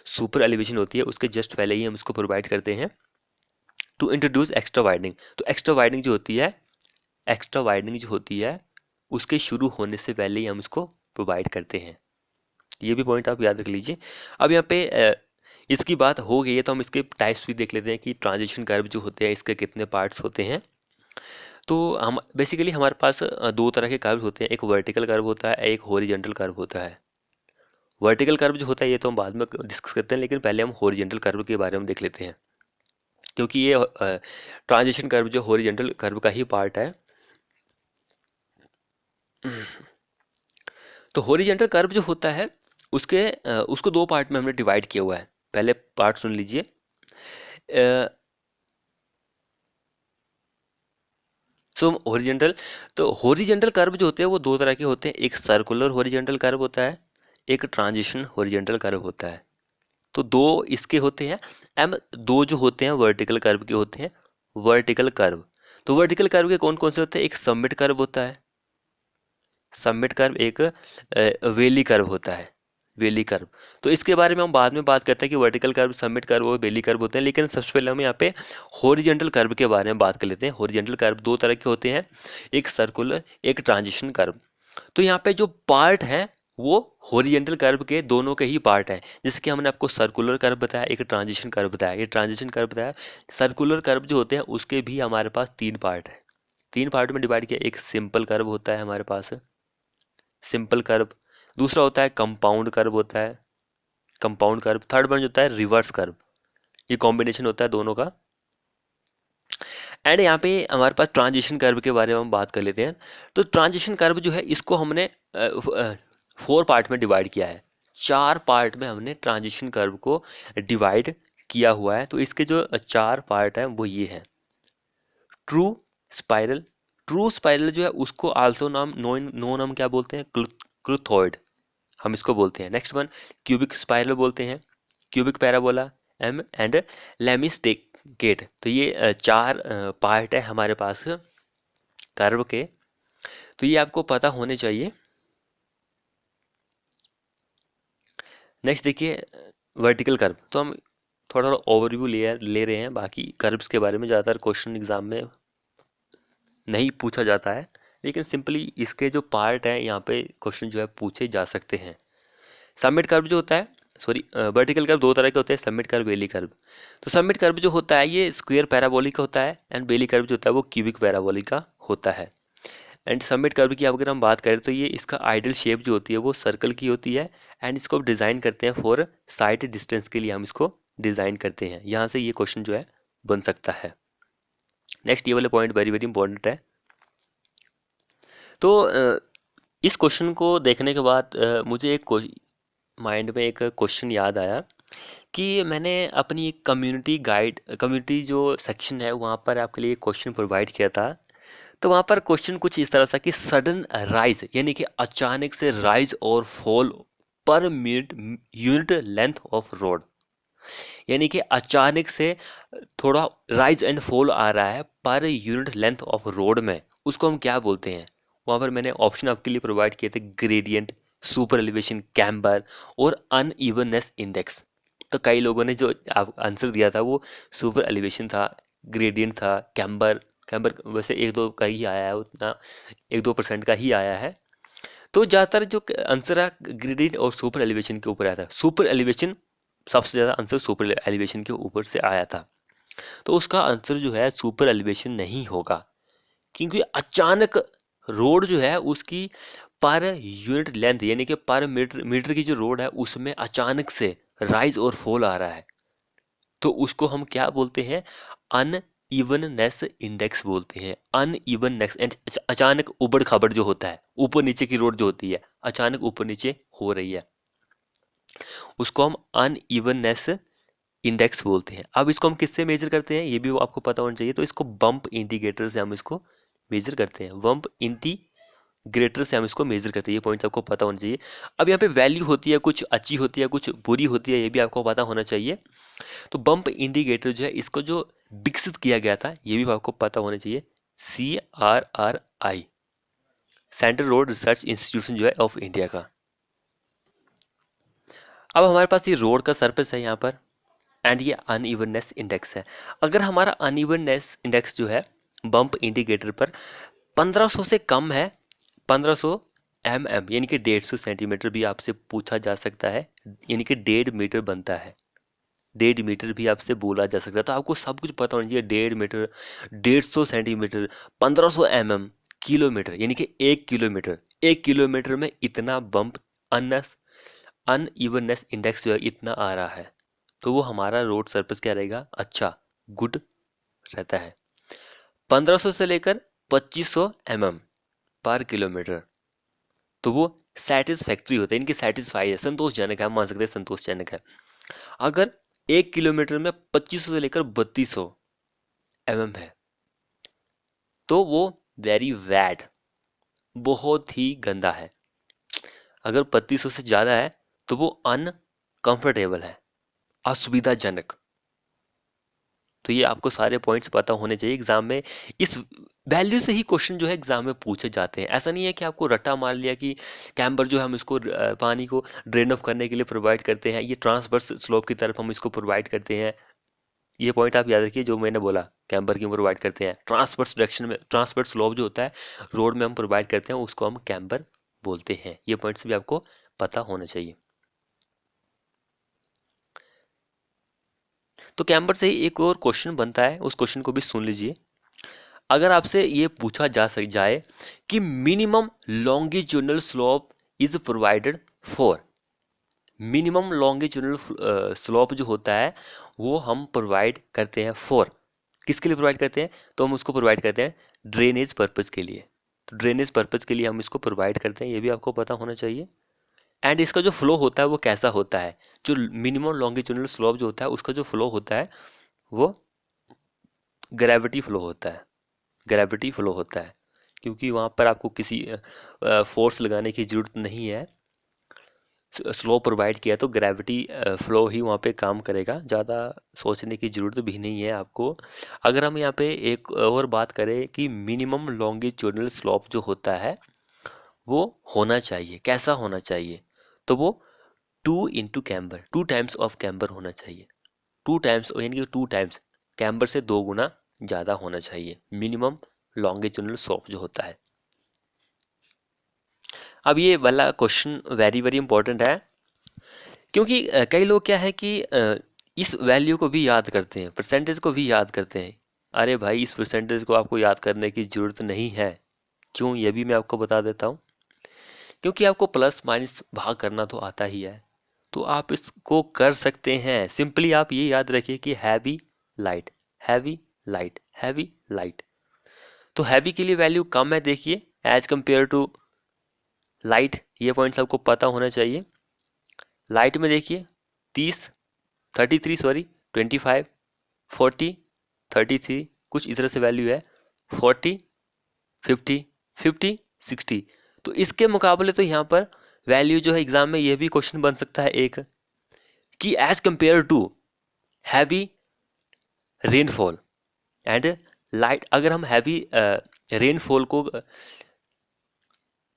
सुपर एलिवेशन होती है उसके जस्ट पहले ही हम उसको प्रोवाइड करते हैं टू इंट्रोड्यूस एक्स्ट्रा वाइडनिंग। तो एक्स्ट्रा वाइडनिंग जो होती है, एक्स्ट्रा वाइडनिंग जो होती है उसके शुरू होने से पहले ही हम इसको प्रोवाइड करते हैं। ये भी पॉइंट आप याद रख लीजिए। अब यहाँ पे इसकी बात हो गई है तो हम इसके टाइप्स भी देख लेते हैं कि ट्रांजिशन कर्व जो होते हैं इसके कितने पार्ट्स होते हैं। तो हम बेसिकली हमारे पास दो तरह के कर्व होते हैं, एक वर्टिकल कर्व होता है, एक हॉरिजॉन्टल कर्व होता है। वर्टिकल कर्व जो होता है ये तो हम बाद में डिस्कस करते हैं, लेकिन पहले हम हॉरिजॉन्टल कर्व के बारे में देख लेते हैं। क्योंकि ये ट्रांजिशन कर्व जो हॉरिजॉन्टल कर्व का ही पार्ट है। तो हॉरिजॉन्टल कर्व जो होता है उसको दो पार्ट में हमने डिवाइड किया हुआ है। पहले पार्ट सुन लीजिए। सो हॉरिजॉन्टल, तो हॉरिजॉन्टल कर्व जो होते हैं वो दो तरह के होते हैं, एक सर्कुलर हॉरिजॉन्टल कर्व होता है, एक ट्रांजिशन हॉरिजॉन्टल कर्व होता है। तो दो इसके होते हैं। एम दो जो होते हैं वर्टिकल कर्व के होते हैं, वर्टिकल कर्व। तो वर्टिकल कर्व के कौन कौन से होते हैं? एक सबमिट कर्व होता है, सबमिट कर्व, एक वेली कर्व होता है, वेली कर्व। तो इसके बारे में हम बाद में बात करते हैं कि वर्टिकल कर्व, सबमिट कर्व और वेली कर्व होते हैं, लेकिन सबसे पहले हम यहाँ पे हॉरिजॉन्टल कर्व के बारे में बात कर लेते हैं। हॉरिजॉन्टल कर्व दो तरह के होते हैं, एक सर्कुलर, एक ट्रांजिशन कर्व। तो यहाँ पे जो पार्ट है वो हॉरिजॉन्टल कर्व के दोनों के ही पार्ट हैं। जैसे कि हमने आपको सर्कुलर कर्व बताया, एक ट्रांजिशन कर्व बताया, ये ट्रांजिशन कर्व बताया। सर्कुलर कर्व जो होते हैं उसके भी हमारे पास तीन पार्ट है, तीन पार्ट में डिवाइड किया। एक सिंपल कर्व होता है हमारे पास, सिंपल कर्व। दूसरा होता है कंपाउंड कर्व होता है, कंपाउंड कर्व। थर्ड वन जो होता है रिवर्स कर्व। ये कॉम्बिनेशन होता है दोनों का। एंड यहाँ पे हमारे पास ट्रांजिशन कर्व के बारे में हम बात कर लेते हैं। तो ट्रांजिशन कर्व जो है इसको हमने 4 पार्ट में डिवाइड किया है, 4 पार्ट में हमने ट्रांजिशन कर्व को डिवाइड किया हुआ है। तो इसके जो 4 पार्ट हैं वो ये हैं। ट्रू स्पाइरल, ट्रू स्पाइरल जो है उसको आल्सो नो नाम क्या बोलते हैं? क्रुथॉइड, हम इसको बोलते हैं। नेक्स्ट वन क्यूबिक स्पाइरल बोलते हैं, क्यूबिक पैराबोला, एम एंड लेमिस्टिकेट। तो ये 4 पार्ट है हमारे पास कर्व के, तो ये आपको पता होने चाहिए। नेक्स्ट देखिए वर्टिकल कर्व। तो हम थोड़ा थोड़ा ओवरव्यू ले रहे हैं, बाकी कर्व्स के बारे में ज़्यादातर क्वेश्चन एग्जाम में नहीं पूछा जाता है, लेकिन सिंपली इसके जो पार्ट हैं यहाँ पे क्वेश्चन जो है पूछे जा सकते हैं। सबमिट कर्व जो होता है, सॉरी वर्टिकल कर्व दो तरह के होते हैं, सबमिट कर्व, बेली कर्व। तो सबमिट कर्व जो होता है ये स्क्वायर पैराबोलिक होता है, एंड बेली कर्व जो होता है वो क्यूबिक पैराबोलिक का होता है। एंड सबमिट कर्व की अगर हम बात करें तो ये इसका आइडियल शेप जो होती है वो सर्कल की होती है, एंड इसको डिज़ाइन करते हैं फॉर साइट डिस्टेंस के लिए, हम इसको डिज़ाइन करते हैं। यहाँ से ये क्वेश्चन जो है बन सकता है। नेक्स्ट ये वाले पॉइंट वेरी वेरी इंपॉर्टेंट है। तो इस क्वेश्चन को देखने के बाद मुझे एक माइंड में एक क्वेश्चन याद आया कि मैंने अपनी एक कम्युनिटी जो सेक्शन है वहाँ पर आपके लिए क्वेश्चन प्रोवाइड किया था। तो वहाँ पर क्वेश्चन कुछ इस तरह था कि सडन राइज, यानी कि अचानक से राइज और फॉल पर minute unit length of road, यानी कि अचानक से थोड़ा राइज एंड फॉल आ रहा है per unit length of road में, उसको हम क्या बोलते हैं? वहाँ पर मैंने ऑप्शन आपके लिए प्रोवाइड किए थे, ग्रेडियंट, सुपर एलिवेशन, कैम्बर और अनइवननेस इंडेक्स। तो कई लोगों ने जो आंसर दिया था वो सुपर एलिवेशन था, ग्रेडियंट था, कैम्बर। कैम्बर वैसे एक दो का ही आया है, उतना 1-2% का ही आया है। तो ज़्यादातर जो आंसर है ग्रेडियंट और सुपर एलिवेशन के ऊपर आया था। सुपर एलिवेशन सबसे ज़्यादा आंसर सुपर एलिवेशन के ऊपर से आया था। तो उसका आंसर जो है सुपर एलिवेशन नहीं होगा, क्योंकि अचानक रोड जो है उसकी पर यूनिट लेंथ, यानी कि पर मीटर की जो रोड है उसमें अचानक से राइज और फॉल आ रहा है, तो उसको हम क्या बोलते हैं? अन इवननेस इंडेक्स बोलते हैं। अन इवननेस, अचानक उबड़ खाबड़ जो होता है, ऊपर नीचे की रोड जो होती है अचानक ऊपर नीचे हो रही है, उसको हम अन इवननेस इंडेक्स बोलते हैं। अब इसको हम किससे मेजर करते हैं ये भी आपको पता होना चाहिए। तो इसको बम्प इंडिकेटर से हम इसको मेजर करते हैं, बम्प इंटीग्रेटर से हम इसको मेजर करते हैं। ये पॉइंट्स आपको पता होना चाहिए। अब यहाँ पे वैल्यू होती है, कुछ अच्छी होती है, कुछ बुरी होती है, ये भी आपको पता होना चाहिए। तो बम्प इंडिकेटर जो है इसको जो विकसित किया गया था ये भी आपको पता होना चाहिए, CRRI, central road research institution जो है ऑफ इंडिया का। अब हमारे पास ये रोड का सरफेस है यहाँ पर, एंड ये अनइवननेस इंडेक्स है। अगर हमारा अनइवननेस इंडेक्स जो है बम्प इंडिकेटर पर 1500 से कम है, 1500 mm यानी कि 150 सेंटीमीटर भी आपसे पूछा जा सकता है, यानी कि 1.5 मीटर बनता है, 1.5 मीटर भी आपसे बोला जा सकता है। तो आपको सब कुछ पता होना चाहिए, 1.5 मीटर, 150 सेंटीमीटर, 1500 mm, किलोमीटर, यानी कि 1 किलोमीटर, 1 किलोमीटर में इतना बम्प अनइवननेस इंडेक्स जो है इतना आ रहा है, तो वो हमारा रोड सरफेस क्या रहेगा? अच्छा गुड रहता है। 1500 से लेकर 2500 mm पर किलोमीटर, तो वो सेटिस्फैक्ट्री होता है, इनकी सेटिस्फाई है, संतोषजनक है, हम मान सकते हैं संतोषजनक है। अगर 1 किलोमीटर में 2500 से लेकर 3200 mm है तो वो वेरी बैड, बहुत ही गंदा है। अगर 3200 से ज़्यादा है तो वो अनकंफर्टेबल है, असुविधाजनक। तो ये आपको सारे पॉइंट्स पता होने चाहिए एग्जाम में। इस वैल्यू से ही क्वेश्चन जो है एग्जाम में पूछे जाते हैं। ऐसा नहीं है कि आपको रट्टा मार लिया कि कैम्बर जो है हम इसको पानी को ड्रेन ऑफ करने के लिए प्रोवाइड करते हैं, ये ट्रांसवर्स स्लोप की तरफ हम इसको प्रोवाइड करते हैं। ये पॉइंट आप याद रखिए जो मैंने बोला, कैम्बर क्यों प्रोवाइड करते हैं। ट्रांसवर्स डायरेक्शन में, ट्रांसवर्स स्लोप जो होता है रोड में हम प्रोवाइड करते हैं उसको हम कैम्बर बोलते हैं। ये पॉइंट्स भी आपको पता होना चाहिए। तो कैम्बर से ही एक और क्वेश्चन बनता है, उस क्वेश्चन को भी सुन लीजिए। अगर आपसे ये पूछा जाए कि minimum longitudinal slope is provided for, minimum longitudinal slope जो होता है वो हम प्रोवाइड करते हैं फॉर, किसके लिए प्रोवाइड करते हैं, तो हम उसको प्रोवाइड करते हैं ड्रेनेज पर्पज़ के लिए। तो ड्रेनेज पर्पज़ के लिए हम इसको प्रोवाइड करते हैं, ये भी आपको पता होना चाहिए। एंड इसका जो फ्लो होता है वो कैसा होता है, जो मिनिमम लॉन्गिट्यूडनल स्लोप जो होता है उसका जो फ्लो होता है वो ग्रेविटी फ्लो होता है, ग्रेविटी फ्लो होता है, क्योंकि वहाँ पर आपको किसी फोर्स लगाने की ज़रूरत नहीं है। स्लो प्रोवाइड किया तो ग्रेविटी फ्लो ही वहाँ पे काम करेगा, ज़्यादा सोचने की ज़रूरत भी नहीं है आपको। अगर हम यहाँ पे एक और बात करें कि मिनिमम लॉन्गिट्यूडनल स्लोप जो होता है वो होना चाहिए, कैसा होना चाहिए, तो वो 2 into camber, 2 times of camber होना चाहिए। 2 टाइम्स यानी कि 2 टाइम्स कैम्बर से 2 गुना ज़्यादा होना चाहिए मिनिमम लॉन्गिट्यूडनल स्लोप जो होता है। अब ये वाला क्वेश्चन वेरी वेरी इंपॉर्टेंट है, क्योंकि कई लोग क्या है कि इस वैल्यू को भी याद करते हैं, परसेंटेज को भी याद करते हैं। अरे भाई इस परसेंटेज को आपको याद करने की ज़रूरत नहीं है। क्यों, ये भी मैं आपको बता देता हूँ। क्योंकि आपको प्लस माइनस भाग करना तो आता ही है, तो आप इसको कर सकते हैं। सिंपली आप ये याद रखिए कि heavy light, heavy light, heavy light. तो हैवी के लिए वैल्यू कम है, देखिए एज कंपेयर टू लाइट, ये पॉइंट्स आपको पता होना चाहिए। लाइट में देखिए 30, 33 सॉरी 25, 40, 33 कुछ इस तरह से वैल्यू है, 40, 50, 50, 60। तो इसके मुकाबले तो यहाँ पर वैल्यू जो है एग्जाम में ये भी क्वेश्चन बन सकता है एक, कि as compare to heavy rainfall and light, अगर हम हैवी रेनफॉल को,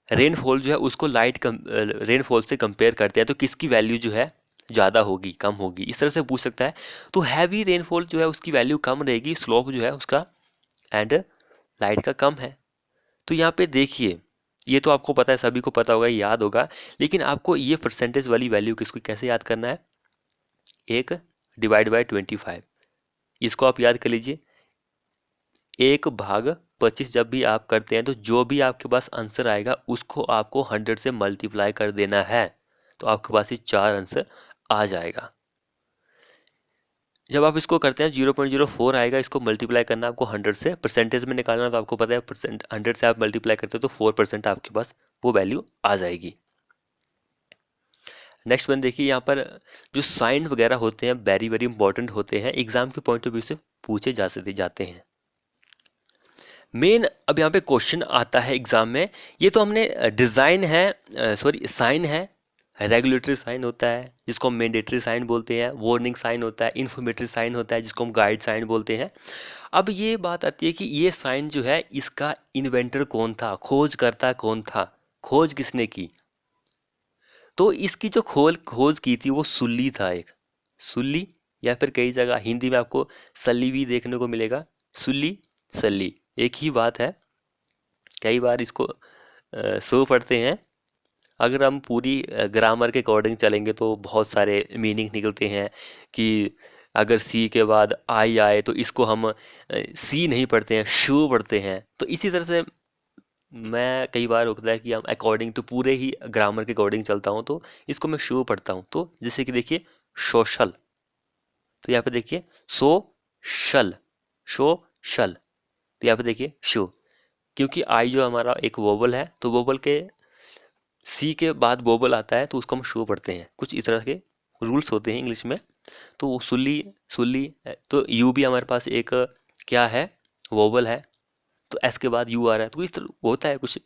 रेनफॉल जो है उसको लाइट रेनफॉल से कंपेयर करते हैं तो किसकी वैल्यू जो है ज़्यादा होगी, कम होगी, इस तरह से पूछ सकता है। तो हैवी रेनफॉल जो है उसकी वैल्यू कम रहेगी, स्लोप जो है उसका एंड लाइट का कम है। तो यहाँ पे देखिए, ये तो आपको पता है, सभी को पता होगा, याद होगा, लेकिन आपको ये परसेंटेज वाली वैल्यू किसको कैसे याद करना है, 1/25, इसको आप याद कर लीजिए। 1/25 जब भी आप करते हैं तो जो भी आपके पास आंसर आएगा उसको आपको 100 से मल्टीप्लाई कर देना है, तो आपके पास ये 4 आंसर आ जाएगा। जब आप इसको करते हैं 0.04 आएगा, इसको मल्टीप्लाई करना आपको 100 से, परसेंटेज में निकालना तो आपको पता है परसेंट, 100 से आप मल्टीप्लाई करते हो तो 4% आपके पास वो वैल्यू आ जाएगी। नेक्स्ट वन देखिए, यहाँ पर जो साइन वगैरह होते हैं वेरी वेरी इंपॉर्टेंट होते हैं, एग्जाम के पॉइंट ऑफ व्यू से पूछे जाते हैं। मेन अब यहाँ पे क्वेश्चन आता है एग्जाम में, ये तो हमने डिज़ाइन है, सॉरी साइन है, रेगुलेटरी साइन होता है जिसको हम मैंडेटरी साइन बोलते हैं, वार्निंग साइन होता है, इन्फॉर्मेटरी साइन होता है जिसको हम गाइड साइन बोलते हैं। अब ये बात आती है कि ये साइन जो है इसका इन्वेंटर कौन था, खोजकर्ता कौन था, खोज किसने की, तो इसकी जो खोज की थी वो सुल्ली था, एक सुल्ली, या फिर कई जगह हिंदी में आपको सल्ली भी देखने को मिलेगा, सुल्ली सल्ली एक ही बात है। कई बार इसको सो पढ़ते हैं। अगर हम पूरी ग्रामर के अकॉर्डिंग चलेंगे तो बहुत सारे मीनिंग निकलते हैं कि अगर सी के बाद आई आए तो इसको हम सी नहीं पढ़ते हैं, शू पढ़ते हैं। तो इसी तरह से मैं कई बार होता है कि हम अकॉर्डिंग टू पूरे ही ग्रामर के अकॉर्डिंग चलता हूँ तो इसको मैं शो पढ़ता हूँ। तो जैसे कि देखिए सोशल, तो यहाँ पे देखिए सो शल, शो शल। तो यहाँ पे देखिए शो, क्योंकि आई जो हमारा एक वोबल है तो वोबल के सी के बाद वोबल आता है तो उसको हम शो पढ़ते हैं। कुछ इस तरह के रूल्स होते हैं इंग्लिश में। तो सुली, सुली, तो यू भी हमारे पास एक क्या है, वोबल है, तो एस के बाद यू आ रहा है, तो इस तरह होता है कुछ।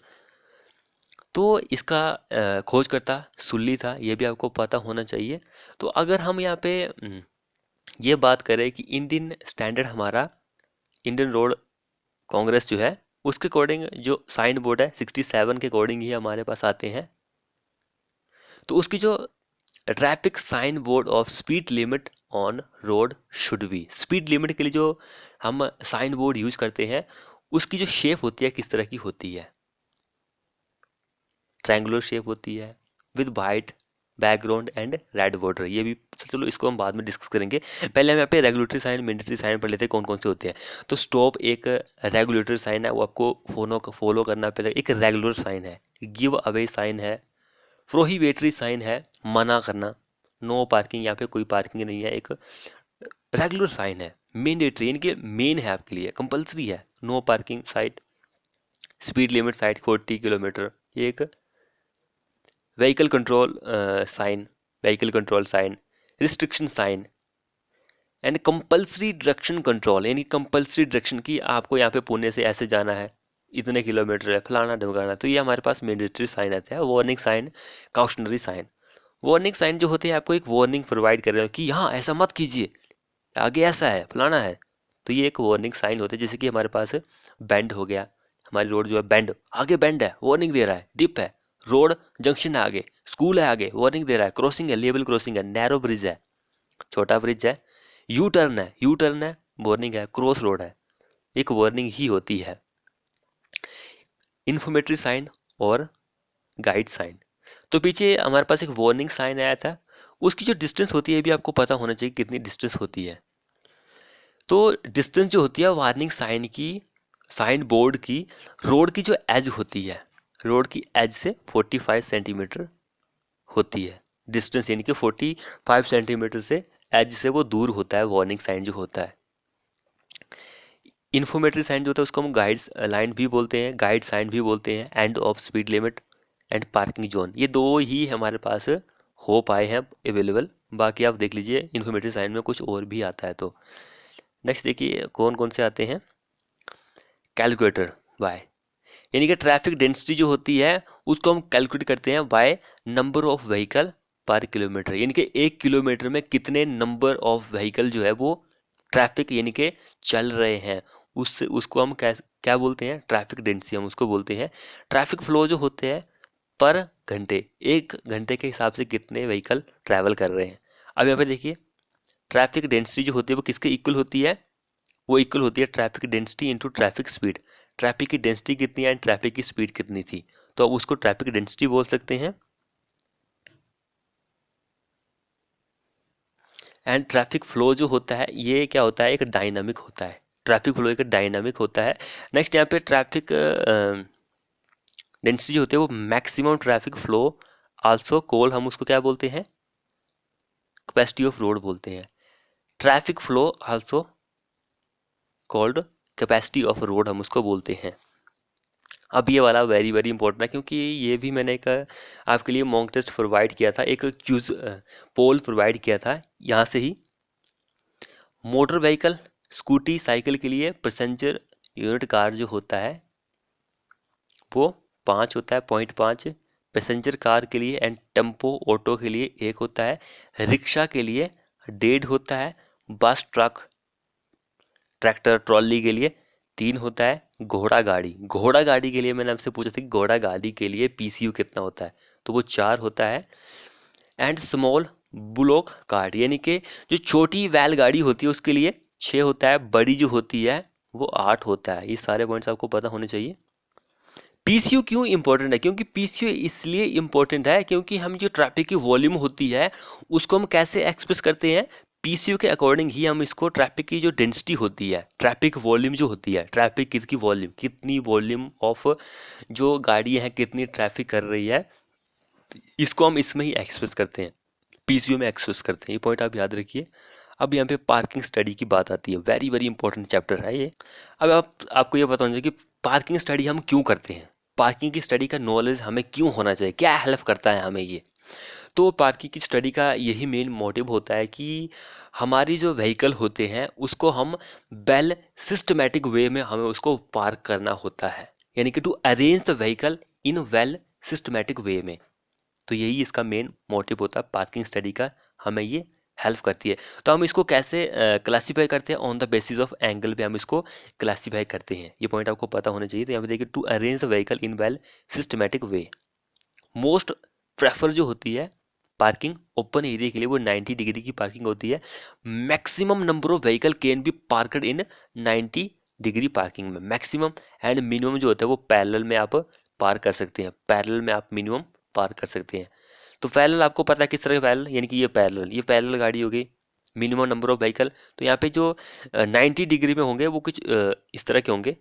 तो इसका खोजकर्ता सुल्ली था, ये भी आपको पता होना चाहिए। तो अगर हम यहाँ पे ये बात करें कि इंडियन स्टैंडर्ड हमारा, इंडियन रोड कांग्रेस जो है उसके अकॉर्डिंग जो साइन बोर्ड है 67 के अकॉर्डिंग ही हमारे पास आते हैं। तो उसकी जो traffic sign board of speed limit on road should be, speed limit के लिए जो हम साइन बोर्ड यूज करते हैं उसकी जो शेप होती है किस तरह की होती है, ट्रायंगुलर शेप होती है with white background and red border. ये भी चलो इसको हम बाद में डिस्कस करेंगे। पहले हम यहाँ पे रेगुलेटरी साइन, मैंडेटरी साइन पढ़ लेते हैं कौन कौन से होते हैं। तो स्टॉप एक रेगुलेटरी साइन है, वो आपको फॉलो करना पड़ेगा। एक रेगुलर साइन है, गिव अवे साइन है, प्रोहिबिटरी साइन है, मना करना, नो पार्किंग, यहाँ पे कोई पार्किंग नहीं है। एक रेगुलर साइन है, मैंडेटरी इनके मेन है आपके लिए, कंपलसरी है, no parking side, speed limit side 40 kilometre. ये एक vehicle control sign, vehicle control sign, restriction sign and compulsory direction control, यानी कंपलसरी डायरेक्शन की आपको यहाँ पे पुणे से ऐसे जाना है, इतने किलोमीटर है, फलाना ढमकाना। तो ये हमारे पास मैंडेटरी साइन आता है। Warning sign, cautionary sign. Warning sign जो होते हैं आपको एक वार्निंग प्रोवाइड कर रहे हो कि यहाँ ऐसा मत कीजिए, आगे ऐसा है, फलाना है। तो ये एक वार्निंग साइन होते हैं। जैसे कि हमारे पास बेंड हो गया, हमारी रोड जो है बेंड, आगे बेंड है, वार्निंग दे रहा है, डिप है, रोड जंक्शन है आगे, स्कूल है आगे, वार्निंग दे रहा है, क्रॉसिंग है, लेवल क्रॉसिंग है, नैरो ब्रिज है, छोटा ब्रिज है, यू टर्न है, यू टर्न है, वार्निंग है, क्रॉस रोड है, एक वार्निंग ही होती है। इन्फॉर्मेटरी साइन और गाइड साइन। तो पीछे हमारे पास एक वार्निंग साइन आया था, उसकी जो डिस्टेंस होती है भी आपको पता होना चाहिए कितनी डिस्टेंस होती है। तो डिस्टेंस जो होती है वार्निंग साइन की, साइन बोर्ड की, रोड की जो एज होती है, रोड की एज से 45 सेंटीमीटर होती है डिस्टेंस, यानी कि 45 सेंटीमीटर से एज से वो दूर होता है वार्निंग साइन जो होता है। इन्फॉर्मेटरी साइन जो होता है उसको हम गाइड लाइन भी बोलते हैं, गाइड साइन भी बोलते हैं, end of speed limit and parking zone. ये दो ही हमारे पास हो पाए हैं अवेलेबल, बाकी आप देख लीजिए इन्फॉर्मेटरी साइन में कुछ और भी आता है। तो नेक्स्ट देखिए कौन कौन से आते हैं। कैलकुलेटर बाय, यानी कि ट्रैफिक डेंसिटी जो होती है उसको हम कैलकुलेट करते हैं बाय नंबर ऑफ व्हीकल पर किलोमीटर, यानी कि 1 किलोमीटर में कितने नंबर ऑफ व्हीकल जो है वो ट्रैफिक यानी कि चल रहे हैं, उससे उसको हम क्या बोलते हैं, ट्रैफिक डेंसिटी हम उसको बोलते हैं। ट्रैफिक फ्लो जो होते हैं पर घंटे, 1 घंटे के हिसाब से कितने व्हीकल ट्रैवल कर रहे हैं। अब यहाँ पे देखिए ट्रैफिक डेंसिटी जो होती है वो किसके इक्वल होती है, वो इक्वल होती है traffic density into traffic speed. Traffic की डेंसिटी कितनी है एंड ट्रैफिक की स्पीड कितनी थी, तो अब उसको ट्रैफिक डेंसिटी बोल सकते हैं। एंड ट्रैफिक फ्लो जो होता है ये क्या होता है, एक डायनामिक होता है, ट्रैफिक फ्लो एक डायनामिक होता है। नेक्स्ट यहाँ पे ट्रैफिक डेंसिटी जो होती है वो maximum traffic flow also call, हम उसको क्या बोलते हैं, कैपेसिटी ऑफ रोड बोलते हैं। Traffic flow also called capacity of road हम उसको बोलते हैं। अब ये वाला वेरी वेरी इंपॉर्टेंट है, क्योंकि ये भी मैंने एक आपके लिए मॉक टेस्ट प्रोवाइड किया था, एक क्यूज पोल प्रोवाइड किया था यहाँ से ही। मोटर व्हीकल, स्कूटी, साइकिल के लिए पैसेंजर यूनिट कार जो होता है वो 5 होता है, 0.5। पैसेंजर कार के लिए एंड टेम्पो ऑटो के लिए 1 होता है। रिक्शा के लिए 1.5 होता है। बस, ट्रक, ट्रैक्टर, ट्रॉली के लिए 3 होता है। घोड़ा गाड़ी, घोड़ा गाड़ी के लिए मैंने आपसे पूछा था कि घोड़ा गाड़ी के लिए पीसीयू कितना होता है, तो वो 4 होता है। एंड स्मॉल बुलोक कार्ट, यानी कि जो छोटी बैलगाड़ी होती है उसके लिए 6 होता है, बड़ी जो होती है वो 8 होता है। ये सारे पॉइंट्स आपको पता होने चाहिए। पीसीयू क्यों इंपॉर्टेंट है, क्योंकि पीसीयू इसलिए इंपॉर्टेंट है क्योंकि हम जो ट्रैफिक की वॉल्यूम होती है उसको हम कैसे एक्सप्रेस करते हैं, पीसीयू के अकॉर्डिंग ही हम इसको, ट्रैफिक की जो डेंसिटी होती है, ट्रैफिक वॉल्यूम जो होती है, ट्रैफिक की वॉल्यूम, कितनी वॉल्यूम ऑफ जो गाड़ियां हैं कितनी ट्रैफिक कर रही है, इसको हम इसमें ही एक्सप्रेस करते हैं, पीसीयू में एक्सप्रेस करते हैं। ये पॉइंट आप याद रखिए। अब यहाँ पे पार्किंग स्टडी की बात आती है, वेरी वेरी इंपॉर्टेंट चैप्टर है ये। अब आपको ये पता होना चाहिए कि पार्किंग स्टडी हम क्यों करते हैं, पार्किंग की स्टडी का नॉलेज हमें क्यों होना चाहिए, क्या हेल्प करता है हमें ये। तो पार्किंग की स्टडी का यही मेन मोटिव होता है कि हमारी जो व्हीकल होते हैं उसको हम वेल सिस्टमेटिक वे में हमें उसको पार्क करना होता है, यानी कि to arrange the vehicle in well systematic way में। तो यही इसका मेन मोटिव होता है पार्किंग स्टडी का, हमें ये हेल्प करती है। तो हम इसको कैसे क्लासीफाई करते हैं, on the basis of angle पे हम इसको क्लासीफाई करते हैं, ये पॉइंट आपको पता होना चाहिए। तो यहाँ पे देखिए, to arrange the vehicle in well systematic way, most prefer जो होती है पार्किंग ओपन एरिया के लिए वो 90 डिग्री की पार्किंग होती है। Maximum number of vehicle can be parked in 90 degree parking में, मैक्सिमम। एंड मिनिमम जो होता है वो पैरेलल में आप पार्क कर सकते हैं, पैरेलल में आप मिनिमम पार्क कर सकते हैं। तो पैरेलल आपको पता है किस तरह का पैरेलल, यानी कि ये पैरेलल गाड़ी हो गई, मिनिमम नंबर ऑफ व्हीकल। तो यहाँ पे जो 90 डिग्री में होंगे वो कुछ इस तरह के होंगे,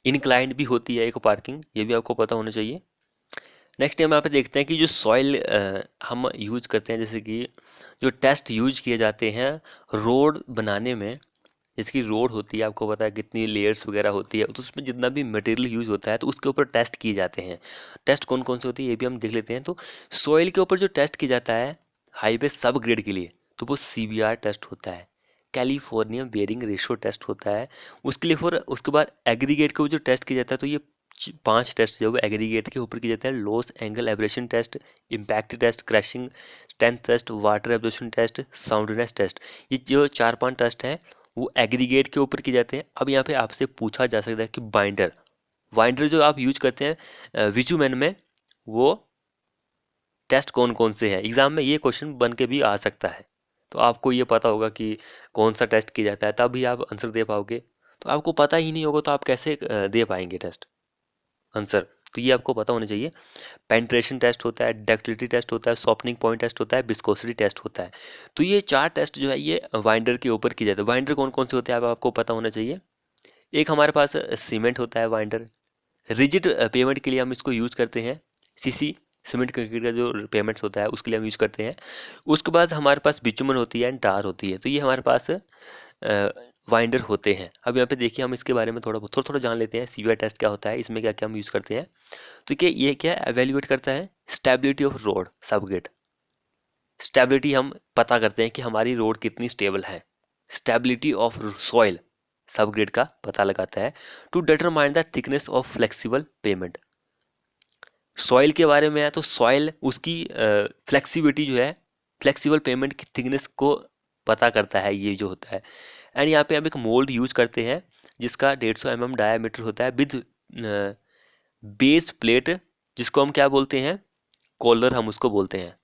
इनक्लाइंड भी होती है एक पार्किंग, ये भी आपको पता होना चाहिए। नेक्स्ट हम यहाँ पे देखते हैं कि जो सॉइल हम यूज करते हैं, जैसे कि जो टेस्ट यूज किए जाते हैं रोड बनाने में, जिसकी रोड होती है आपको पता है कितनी लेयर्स वगैरह होती है, तो उसमें जितना भी मटेरियल यूज होता है तो उसके ऊपर टेस्ट किए जाते हैं। टेस्ट कौन कौन से होती है ये भी हम देख लेते हैं। तो सॉइल के ऊपर जो टेस्ट किया जाता है हाईवे सब ग्रेड के लिए, तो वो CBR टेस्ट होता है, कैलिफोर्निया बेयरिंग रेशो टेस्ट होता है। उसके लिए फिर उसके बाद एग्रीगेट के ऊपर जो टेस्ट किया जाता है, तो ये 5 टेस्ट जो है एग्रीगेट के ऊपर किए जाते हैं। Los angle abrasion test, impact test, crushing strength test, water absorption test, soundness test, ये जो 4-5 टेस्ट हैं वो एग्रीगेट के ऊपर किए जाते हैं। अब यहाँ पे आपसे पूछा जा सकता है कि बाइंडर, बाइंडर जो आप यूज करते हैं विचुमैन में, वो टेस्ट कौन कौन से हैं, एग्जाम में ये क्वेश्चन बन के भी आ सकता है। तो आपको ये पता होगा कि कौन सा टेस्ट किया जाता है, तभी आप आंसर दे पाओगे। तो आपको पता ही नहीं होगा तो आप कैसे दे पाएंगे टेस्ट आंसर, तो ये आपको पता होना चाहिए। पेंट्रेशन टेस्ट होता है, डक्टिलिटी टेस्ट होता है, सॉफ्टनिंग पॉइंट टेस्ट होता है, विस्कोसिटी टेस्ट होता है। तो ये 4 टेस्ट जो है ये वाइंडर के ऊपर किए जाते हैं। वाइंडर कौन कौन से होते हैं आपको पता होना चाहिए। एक हमारे पास सीमेंट होता है वाइंडर, रिजिड पेमेंट के लिए हम इसको यूज़ करते हैं। सीसी सीमेंट कंक्रीट का जो पेमेंट्स होता है उसके लिए हम यूज़ करते हैं। उसके बाद हमारे पास बिचुमन होती है एंड टार होती है, तो ये हमारे पास वाइंडर होते हैं। अब यहाँ पे देखिए हम इसके बारे में थोड़ा थोड़ा जान लेते हैं। CBR टेस्ट क्या होता है, इसमें क्या क्या हम यूज़ करते हैं। तो क्या ये क्या एवेल्युएट करता है, stability of road subgrade, stability हम पता करते हैं कि हमारी रोड कितनी स्टेबल है। स्टेबिलिटी ऑफ सॉइल सबग्रेड का पता लगाता है। To determine the thickness of flexible pavement, soil के बारे में है तो सॉइल उसकी फ्लेक्सिबिलिटी जो है, फ्लेक्सिबल पेमेंट की थिकनेस को पता करता है ये जो होता है। एंड यहाँ पे हम एक मोल्ड यूज करते हैं जिसका 150 mm डायामीटर होता है विद बेस प्लेट, जिसको हम क्या बोलते हैं, कॉलर हम उसको बोलते हैं,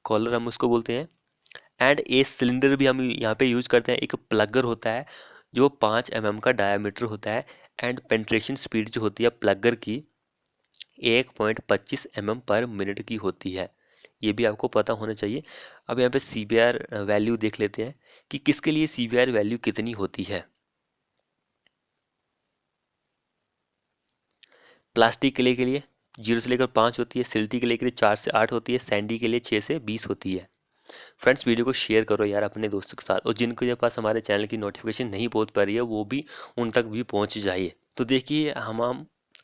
कॉलर हम उसको बोलते हैं। एंड ए सिलेंडर भी हम यहाँ पे यूज करते हैं, एक प्लगर होता है जो 5 mm का डायामीटर होता है। एंड पेंट्रेशन स्पीड जो होती है प्लगर की 1.25 mm पर मिनट की होती है, ये भी आपको पता होना चाहिए। अब यहाँ पे CBR वैल्यू देख लेते हैं कि किसके लिए CBR वैल्यू कितनी होती है। प्लास्टिक के लिए 0 से लेकर 5 होती है, सिल्टी के लिए 4 से 8 होती है, सैंडी के लिए 6 से 20 होती है। फ्रेंड्स वीडियो को शेयर करो यार अपने दोस्तों के साथ, और जिनके पास हमारे चैनल की नोटिफिकेशन नहीं पहुंच पा रही है वो भी उन तक भी पहुंच जाइए। तो देखिए हम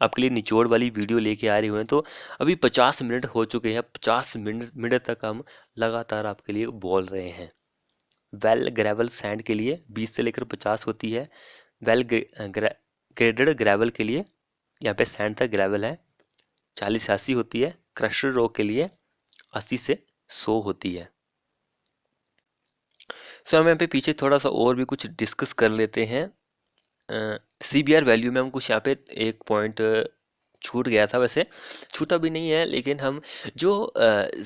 आपके लिए निचोड़ वाली वीडियो लेके आ रहे हुए हैं। तो अभी 50 मिनट हो चुके हैं, 50 मिनट तक हम लगातार आपके लिए बोल रहे हैं। वेल ग्रेवल सैंड के लिए 20 से लेकर 50 होती है। वेल ग्रेडेड ग्रेवल के लिए, यहाँ पे सैंड तक ग्रेवल है, 40 से 80 होती है। क्रशर रॉक के लिए 80 से 100 होती है। सो हम यहाँ पे पीछे थोड़ा सा और भी कुछ डिस्कस कर लेते हैं। CBR वैल्यू में हम कुछ यहाँ पे एक पॉइंट छूट गया था, वैसे छूटा भी नहीं है, लेकिन हम जो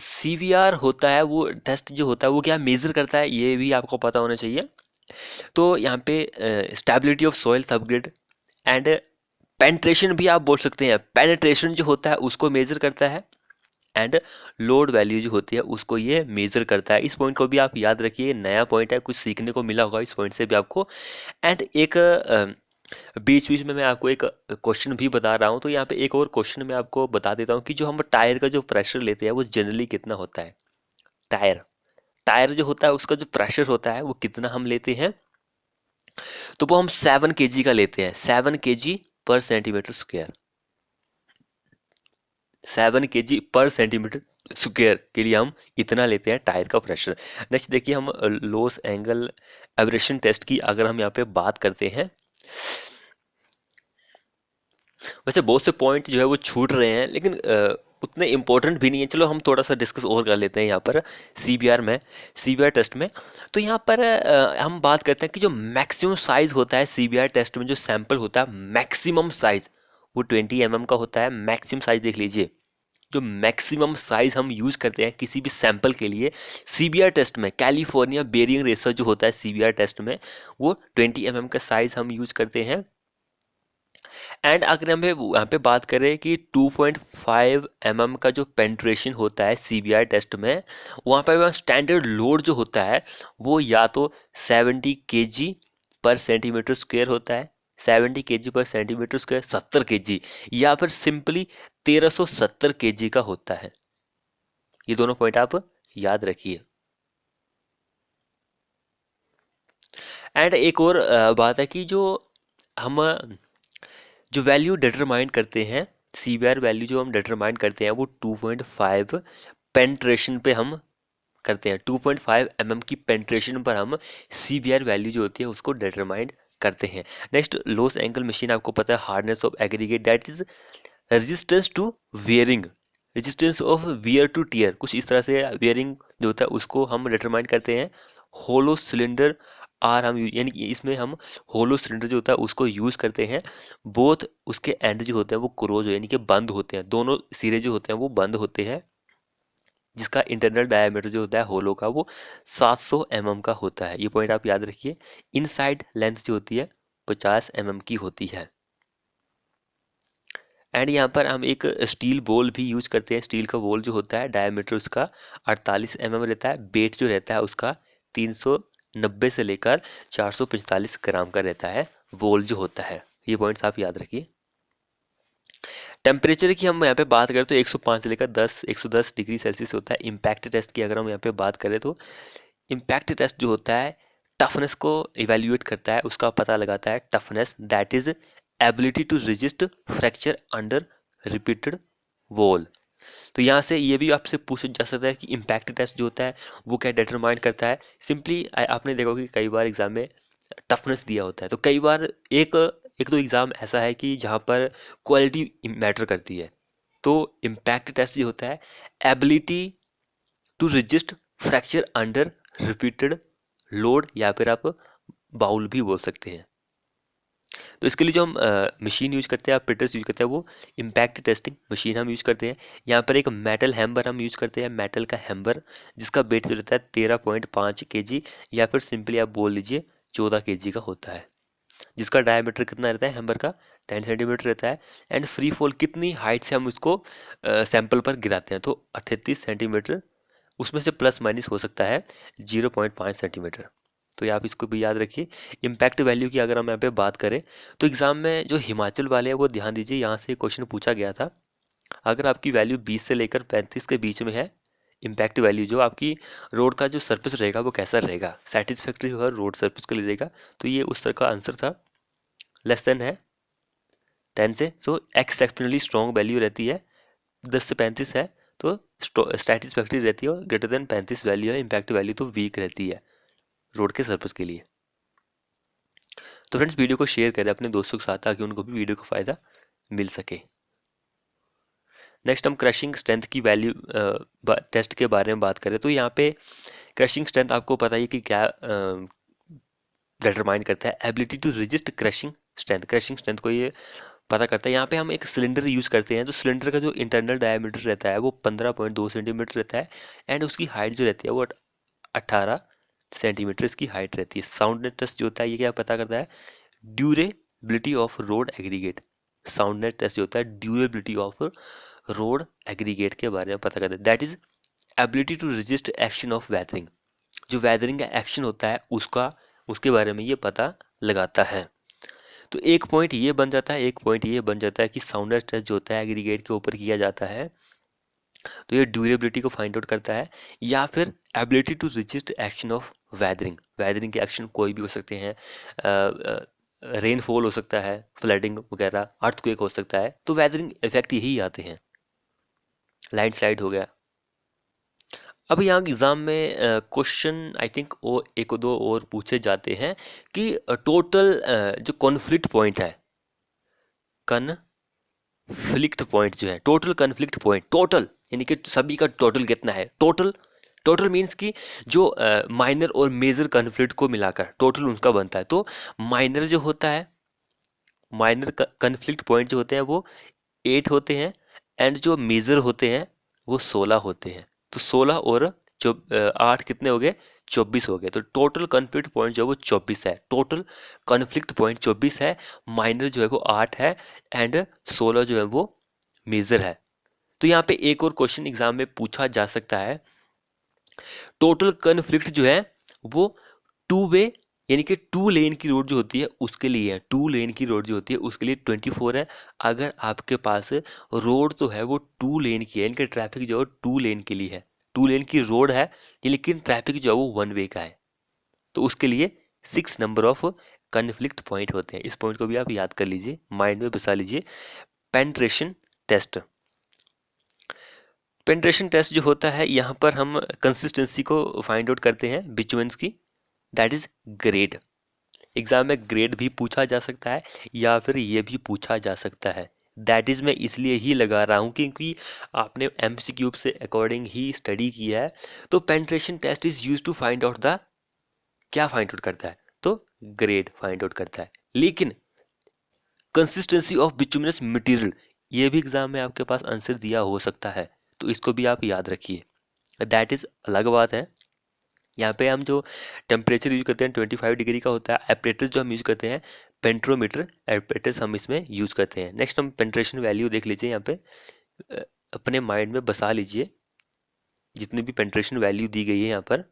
CBR होता है वो टेस्ट जो होता है वो क्या मेज़र करता है ये भी आपको पता होना चाहिए। तो यहाँ पे stability of soil subgrade and penetration भी आप बोल सकते हैं, पेनेट्रेशन जो होता है उसको मेज़र करता है। एंड लोड वैल्यू जो होती है उसको ये मेज़र करता है। इस पॉइंट को भी आप याद रखिए, नया पॉइंट है, कुछ सीखने को मिला होगा इस पॉइंट से भी आपको। एंड एक बीच बीच में मैं आपको एक क्वेश्चन भी बता रहा हूँ, तो यहाँ पे एक और क्वेश्चन मैं आपको बता देता हूँ कि जो हम टायर का जो प्रेशर लेते हैं वो जनरली कितना होता है। टायर टायर जो होता है उसका जो प्रेशर होता है वो कितना हम लेते हैं, तो वो हम 7 kg का लेते हैं, 7 kg/cm²। 7 kg/cm² के लिए हम इतना लेते हैं टायर का प्रेशर। नेक्स्ट देखिए, हम लॉस एंगल एब्रेशन टेस्ट की अगर हम यहाँ पे बात करते हैं, वैसे बहुत से पॉइंट जो है वो छूट रहे हैं, लेकिन उतने इंपॉर्टेंट भी नहीं है। चलो हम थोड़ा सा डिस्कस और कर लेते हैं यहाँ पर सीबीआर में, सीबीआर टेस्ट में। तो यहाँ पर हम बात करते हैं कि जो मैक्सिमम साइज होता है सीबीआर टेस्ट में, जो सैंपल होता है मैक्सिमम साइज वो 20 mm का होता है। मैक्सिमम साइज देख लीजिए, जो मैक्सिमम साइज हम यूज करते हैं किसी भी सैंपल के लिए सीबीआर टेस्ट में, कैलिफोर्निया बेरिंग रेसर जो होता है सीबीआर टेस्ट में, वो 20 mm का साइज हम यूज करते हैं। एंड अगर हम यहाँ पे बात करें कि 2.5 mm का जो पेंट्रेशन होता है सीबीआर टेस्ट में, वहाँ पर स्टैंडर्ड लोड जो होता है वो या तो 70 kg/cm² होता है, 70 kg/cm², 70 kg, या फिर सिंपली 1370 kg का होता है। ये दोनों पॉइंट आप याद रखिए। एंड एक और बात है कि हम जो वैल्यू डिटरमाइन करते हैं, सीबीआर वैल्यू जो हम डिटरमाइन करते हैं वो 2.5 पेंट्रेशन पे हम करते हैं। 2.5 mm की पेंट्रेशन पर हम सीबीआर वैल्यू जो होती है उसको डिटरमाइन करते हैं। नेक्स्ट, लॉस एंगल मशीन, आपको पता है hardness of aggregate, that is resistance to wearing, resistance of wear to tear, कुछ इस तरह से वियरिंग जो होता है उसको हम डिटरमाइन करते हैं। होलो सिलेंडर आर हम यानी कि इसमें हम होलो सिलेंडर जो होता है उसको यूज़ करते हैं। बोथ उसके एंड जो होते हैं वो क्लोज यानी कि बंद होते हैं, दोनों सिरे जो होते हैं वो बंद होते हैं, जिसका इंटरनल डायमीटर जो होता है होलो का वो 700 mm का होता है। ये पॉइंट आप याद रखिए। इनसाइड लेंथ जो होती है 50 mm की होती है। एंड यहाँ पर हम एक स्टील बॉल भी यूज करते हैं। स्टील का बॉल जो होता है डायमीटर उसका 48 mm रहता है, वेट जो रहता है उसका 390 से लेकर 445 ग्राम का रहता है बॉल जो होता है। ये पॉइंट्स आप याद रखिए। टेम्परेचर की हम यहाँ पे बात करें तो 105 से लेकर 110 डिग्री सेल्सियस होता है। इम्पैक्ट टेस्ट की अगर हम यहाँ पे बात करें तो इम्पैक्ट टेस्ट जो होता है टफनेस को इवेल्युएट करता है, उसका पता लगाता है toughness, that is ability to resist fracture under repeated wall. तो यहाँ से ये भी आपसे पूछा जा सकता है कि इम्पैक्ट टेस्ट जो होता है वो क्या डिटरमाइन करता है। सिंपली आपने देखा कि कई बार एग्जाम में टफनेस दिया होता है, तो कई बार एक एक दो एग्ज़ाम ऐसा है कि जहाँ पर क्वालिटी मैटर करती है। तो इम्पैक्ट टेस्ट जो होता है ability to resist fracture under repeated load, या फिर आप बाउल भी बोल सकते हैं। तो इसके लिए जो हम मशीन यूज करते हैं, आप प्रिंटर्स यूज करते हैं, वो इम्पैक्ट टेस्टिंग मशीन हम यूज करते हैं। यहाँ पर एक मेटल हैम्बर हम यूज करते हैं, मेटल का हैम्बर जिसका वेट जो रहता है 13.5 kg, या फिर सिंपली आप बोल लीजिए 14 kg का होता है, जिसका डायमीटर कितना रहता है हैम्बर का 10 सेंटीमीटर रहता है। एंड फ्री फॉल कितनी हाइट से हम उसको सैंपल पर गिराते हैं, तो 38 सेंटीमीटर, उसमें से प्लस माइनस हो सकता है 0.5 सेंटीमीटर। तो ये आप इसको भी याद रखिए। इम्पैक्ट वैल्यू की अगर हम यहाँ पे बात करें तो एग्जाम में जो हिमाचल वाले हैं वो ध्यान दीजिए, यहाँ से क्वेश्चन पूछा गया था। अगर आपकी वैल्यू 20 से लेकर 35 के बीच में है, इम्पैक्ट वैल्यू जो आपकी रोड का जो सरफेस रहेगा वो कैसा रहेगा, सेटिस्फैक्ट्री होगा रोड सरफेस के लिए रहेगा, तो ये उस तरह का आंसर था। लेस देन है 10 से, सो एक्सेप्शनली स्ट्रॉन्ग वैल्यू रहती है। 10 से 35 है तो स्टैटिस्फैक्ट्री रहती है, और ग्रेटर देन 35 वैल्यू है इम्पैक्ट वैल्यू तो वीक रहती है रोड के सर्फस के लिए। तो फ्रेंड्स वीडियो को शेयर करें अपने दोस्तों के साथ ताकि उनको भी वीडियो का फ़ायदा मिल सके। नेक्स्ट हम क्रशिंग स्ट्रेंथ की वैल्यू टेस्ट के बारे में बात करें तो यहाँ पे क्रशिंग स्ट्रेंथ आपको पता ही कि क्या डिटरमाइन करता है, ability to resist crushing strength. Crushing strength को ये पता करता है। यहाँ पे हम एक सिलेंडर यूज़ करते हैं, तो सिलेंडर का जो इंटरनल डायमीटर रहता है वो 15.2 सेंटीमीटर रहता है, एंड उसकी हाइट जो रहती है वो 18 सेंटीमीटर इसकी हाइट रहती है। साउंडनेस टेस्ट जो होता है ये क्या पता करता है, durability of road aggregate. Soundness test जो होता है ड्यूरेबिलिटी ऑफ रोड एग्रीगेट के बारे में पता करता है, that is ability to resist action of weathering. जो वेदरिंग का एक्शन होता है उसके बारे में ये पता लगाता है। तो एक पॉइंट ये बन जाता है, एक पॉइंट ये बन जाता है कि साउंडनेस टेस्ट जो होता है एग्रीगेट के ऊपर किया जाता है, तो ये ड्यूरेबिलिटी को फाइंड आउट करता है। या फिर ability to resist action of weathering, weathering के एक्शन कोई भी हो सकते हैं, रेनफॉल हो सकता है, फ्लडिंग वगैरह, अर्थक्वेक हो सकता है, तो वेदरिंग इफेक्ट यही आते हैं, लैंडस्लाइड हो गया। अब यहाँ एग्ज़ाम में क्वेश्चन आई थिंक और एक दो और पूछे जाते हैं कि टोटल जो कॉन्फ्लिक्ट पॉइंट है, कन्फ्लिक्ट पॉइंट जो है, टोटल कन्फ्लिक्ट पॉइंट, टोटल यानी कि सभी का टोटल कितना है, टोटल, टोटल मीन्स कि जो माइनर और मेजर कन्फ्लिक्ट को मिलाकर टोटल उनका बनता है। तो माइनर जो होता है, माइनर कन्फ्लिक्ट पॉइंट जो होते हैं वो 8 होते हैं, एंड जो मेजर होते हैं वो 16 होते हैं। तो 16 और 8 कितने हो गए, 24 हो गए। तो टोटल कन्फ्लिक्ट पॉइंट जो है वो 24 है, टोटल कन्फ्लिक्ट पॉइंट 24 है, माइनर जो है वो 8 है, एंड 16 जो है वो मेजर है। तो यहाँ पे एक और क्वेश्चन एग्जाम में पूछा जा सकता है, टोटल कन्फ्लिक्ट जो है वो टू वे यानी कि टू लेन की रोड जो होती है उसके लिए है, टू लेन की रोड जो होती है उसके लिए 24 है। अगर आपके पास रोड तो है वो टू लेन की है, यानी कि ट्रैफिक जो है टू लेन के लिए है, टू लेन की रोड है ये, लेकिन ट्रैफिक जो है वो वन वे का है, तो उसके लिए 6 नंबर ऑफ कन्फ्लिक्ट पॉइंट होते हैं। इस पॉइंट को भी आप याद कर लीजिए, माइंड में बसा लीजिए। पेंट्रेशन टेस्ट, पेंट्रेशन टेस्ट जो होता है यहाँ पर हम कंसिस्टेंसी को फाइंड आउट करते हैं बिचुमेंस की, दैट इज ग्रेड। एग्जाम में ग्रेड भी पूछा जा सकता है या फिर ये भी पूछा जा सकता है। दैट इज मैं इसलिए ही लगा रहा हूँ क्योंकि आपने एमसीक्यू से अकॉर्डिंग ही स्टडी किया है। तो penetration test is use to find out the, क्या फाइंड आउट करता है, तो ग्रेड फाइंड आउट करता है। लेकिन कंसिस्टेंसी ऑफ बिटुमिनस मटेरियल, ये भी एग्जाम में आपके पास आंसर दिया हो सकता है, तो इसको भी आप याद रखिए, दैट इज अलग बात है। यहाँ पे हम जो टेम्परेचर यूज करते हैं 25 डिग्री का होता है। एपरेटस जो हम यूज करते हैं पेंट्रोमीटर, एपरेटस हम इसमें यूज करते हैं। नेक्स्ट हम पेंट्रेशन वैल्यू देख लीजिए, यहाँ पे अपने माइंड में बसा लीजिए जितनी भी पेंट्रेशन वैल्यू दी गई है यहाँ पर,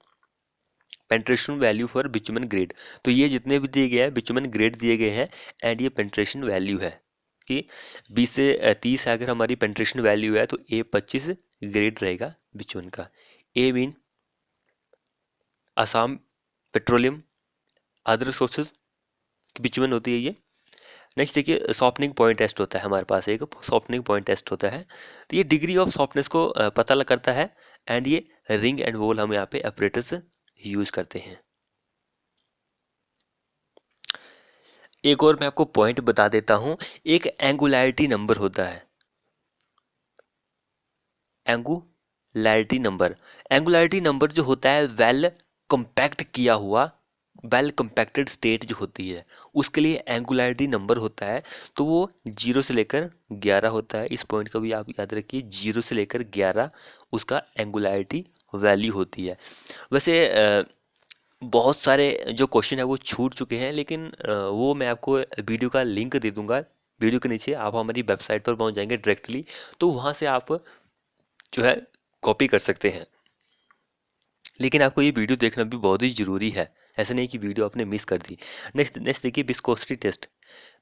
पेंट्रेशन वैल्यू फॉर बिचुमन ग्रेड। तो ये जितने भी दिए गए हैं बिचुमन ग्रेड दिए गए हैं, एंड ये पेंट्रेशन वैल्यू है कि 20 से 30 अगर हमारी पेंट्रेशन वैल्यू है तो A25 ग्रेड रहेगा बिचुमन का। A mean Assam petroleum, other sources की बिचुमन होती है ये। नेक्स्ट देखिए सॉफ्टनिंग पॉइंट टेस्ट होता है हमारे पास, एक सॉफ्टनिंग पॉइंट टेस्ट होता है। तो ये डिग्री ऑफ सॉफ्टनेस को पता लग करता है, एंड ये रिंग एंड वोल हम यहाँ पे अपरेटस यूज करते हैं। एक और मैं आपको पॉइंट बता देता हूँ, एक एंगुलैरिटी नंबर होता है, एंगुलैरिटी नंबर। एंगुलैरिटी नंबर जो होता है वेल कंपैक्ट किया हुआ, वेल कंपैक्टेड स्टेट जो होती है उसके लिए एंगुलैरिटी नंबर होता है। तो वो 0 से लेकर 11 होता है। इस पॉइंट को भी आप याद रखिए, 0 से लेकर 11 उसका एंगुलैरिटी वैल्यू होती है। वैसे बहुत सारे जो क्वेश्चन है वो छूट चुके हैं, लेकिन वो मैं आपको वीडियो का लिंक दे दूंगा। वीडियो के नीचे आप हमारी वेबसाइट पर पहुंच जाएंगे डायरेक्टली, तो वहां से आप जो है कॉपी कर सकते हैं। लेकिन आपको ये वीडियो देखना भी बहुत ही ज़रूरी है, ऐसा नहीं कि वीडियो आपने मिस कर दी। नेक्स्ट नेक्स्ट देखिए विस्कोसिटी टेस्ट।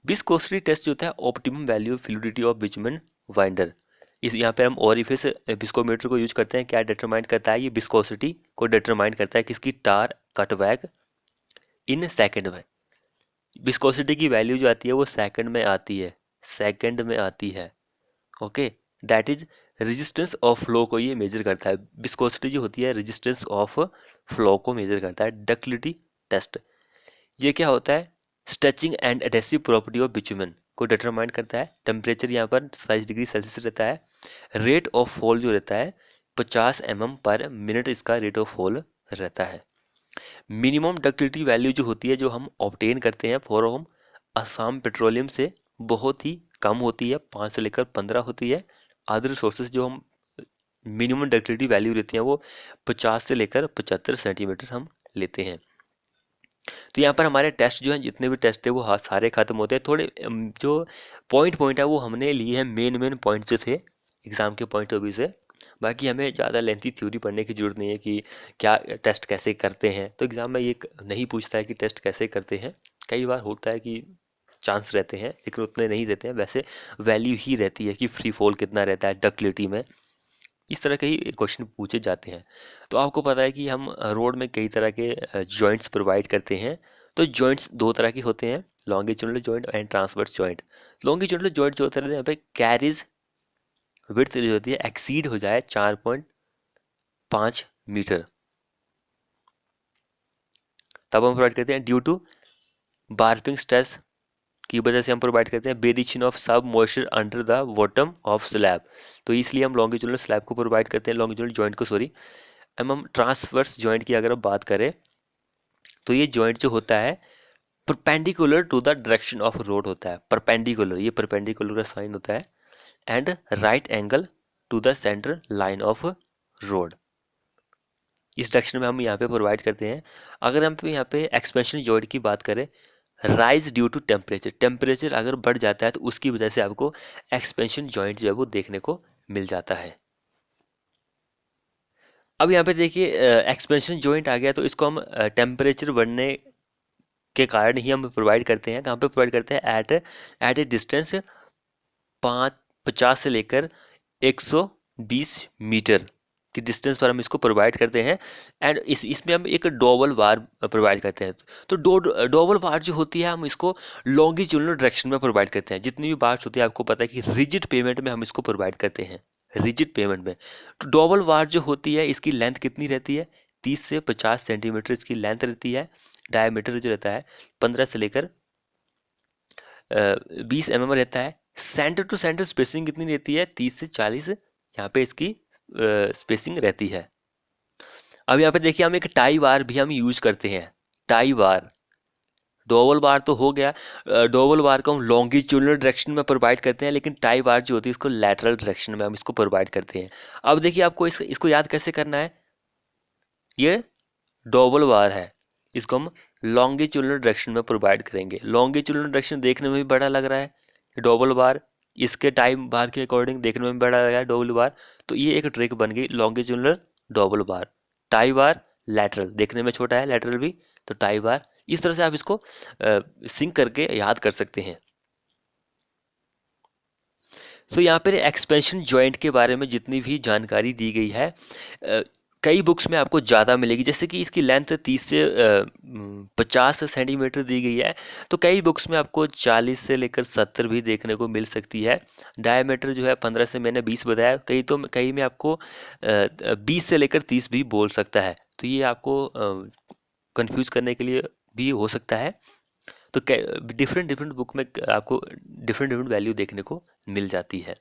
विस्कोसिटी टेस्ट जो होता है optimum value of fluidity of bitumen winder. इस यहाँ पे हम ओरिफिस विस्कोमीटर को यूज करते हैं। क्या डिटरमाइन करता है, ये विस्कोसिटी को डिटरमाइन करता है किसकी, टार कटवैग इन सेकंड में। विस्कोसिटी की वैल्यू जो आती है वो सेकंड में आती है, सेकंड में आती है। Okay, that is resistance of flow को ये मेजर करता है। विस्कोसिटी जो होती है रेजिस्टेंस ऑफ फ्लो को मेजर करता है। डक्टिलिटी टेस्ट, ये क्या होता है, stretching and adhesive property of bitumen को डिटरमाइन करता है। टेम्परेचर यहाँ पर 27 डिग्री सेल्सियस रहता है। रेट ऑफ फॉल जो रहता है 50 पर मिनट इसका रेट ऑफ फॉल रहता है। मिनिमम डक्टिलिटी वैल्यू जो होती है जो हम ऑब्टेन करते हैं फ्रॉम असम पेट्रोलियम से बहुत ही कम होती है, 5 से लेकर 15 होती है। अदर सोर्सेज जो हम मिनिमम डक्टिलिटी वैल्यू लेते हैं वो 50 से लेकर 75 सेंटीमीटर हम लेते हैं। तो यहाँ पर हमारे टेस्ट जो हैं जितने भी टेस्ट थे वो सारे खत्म होते हैं। थोड़े जो पॉइंट पॉइंट है वो हमने लिए हैं, मेन मेन पॉइंट जो थे एग्ज़ाम के पॉइंट ऑफ व्यू से। बाकी हमें ज़्यादा लेंथी थ्योरी पढ़ने की ज़रूरत नहीं है कि क्या टेस्ट कैसे करते हैं। तो एग्ज़ाम में ये नहीं पूछता है कि टेस्ट कैसे करते हैं। कई बार होता है कि चांस रहते हैं लेकिन उतने नहीं रहते हैं, वैसे वैल्यू ही रहती है कि फ्री फॉल कितना रहता है डक्टिलिटी में। इस तरह के ही क्वेश्चन पूछे जाते हैं। तो आपको पता है कि हम रोड में कई तरह के जॉइंट्स प्रोवाइड करते हैं। तो जॉइंट्स दो तरह के होते हैं, longitudinal joint and transverse joint. Longitudinal joint जो होते हैं यहाँ पे कैरीज विड्थ जो होती है एक्सीड हो जाए 4.5 मीटर, तब हम प्रोवाइड करते हैं। ड्यू टू बार्पिंग स्ट्रेस की वजह से हम प्रोवाइड करते हैं वेरिएशन ऑफ सब moisture under the bottom of slab. तो इसलिए हम लॉन्गिट्यूडिनल स्लैब को प्रोवाइड करते हैं, लॉन्गिट्यूडिनल जॉइंट को, सॉरी। हम ट्रांसवर्स जॉइंट की अगर बात करें तो ये जॉइंट जो होता है perpendicular to the direction of road होता है, परपेंडिकुलर, ये परपेंडिकुलर का साइन होता है, and right angle to the centre line of road, इस डायरेक्शन में हम यहाँ पे प्रोवाइड करते हैं। अगर हम यहाँ पे एक्सपेंशन जॉइंट की बात करें, rise due to temperature, temperature अगर बढ़ जाता है तो उसकी वजह से आपको एक्सपेंशन जॉइंट जो है वो देखने को मिल जाता है। अब यहाँ पे देखिए एक्सपेंशन जॉइंट आ गया, तो इसको हम टेम्परेचर बढ़ने के कारण ही हम प्रोवाइड करते हैं। कहाँ पे प्रोवाइड करते हैं? एट ए डिस्टेंस 50 से लेकर 120 मीटर की डिस्टेंस पर हम इसको प्रोवाइड करते हैं। एंड इसमें हम एक डोबल बार प्रोवाइड करते हैं। तो डोबल बार जो होती है हम इसको लॉन्गिट्यूडिनल डायरेक्शन में प्रोवाइड करते हैं। जितनी भी बार्स होती है आपको पता है कि रिजिड पेमेंट में हम इसको प्रोवाइड करते हैं, रिजिड पेमेंट में। तो डोबल बार जो होती है इसकी लेंथ कितनी रहती है? 30 से 50 सेंटीमीटर इसकी लेंथ रहती है। डायमीटर जो रहता है 15 से लेकर 20 mm रहता है। सेंटर टू सेंटर स्पेसिंग कितनी रहती है? 30 से 40 यहाँ पे इसकी स्पेसिंग रहती है। अब यहाँ पे देखिए हम एक टाई बार भी हम यूज करते हैं। टाई बार, डोबल बार तो हो गया, डोबल बार को हम लॉन्गिट्यूडिनल डायरेक्शन में प्रोवाइड करते हैं, लेकिन टाई बार जो होती है इसको लैटरल डायरेक्शन में हम इसको प्रोवाइड करते हैं। अब देखिए आपको इसको याद कैसे करना है। ये डोबल बार है, इसको हम लॉन्गिट्यूडिनल डायरेक्शन में प्रोवाइड करेंगे। लॉन्गिट्यूडिनल डायरेक्शन देखने में भी बड़ा लग रहा है, डोबल बार इसके टाइम बार के अकॉर्डिंग देखने में भी बड़ा लग रहा है डोबल बार। तो ये एक ट्रिक बन गई, लॉन्गिट्यूडिनल डोबल बार। टाई बार लैटरल, देखने में छोटा है, लैटरल भी, तो टाई बार। इस तरह से आप इसको सिंक करके याद कर सकते हैं। सो यहाँ पर एक्सपेंशन जॉइंट के बारे में जितनी भी जानकारी दी गई है कई बुक्स में आपको ज़्यादा मिलेगी। जैसे कि इसकी लेंथ 30 से 50 सेंटीमीटर दी गई है, तो कई बुक्स में आपको 40 से लेकर 70 भी देखने को मिल सकती है। डायमीटर जो है 15 से, मैंने 20 बताया, कई में आपको 20 से लेकर 30 भी बोल सकता है। तो ये आपको कंफ्यूज करने के लिए भी हो सकता है। तो डिफरेंट डिफरेंट बुक में आपको डिफरेंट डिफरेंट वैल्यू देखने को मिल जाती है।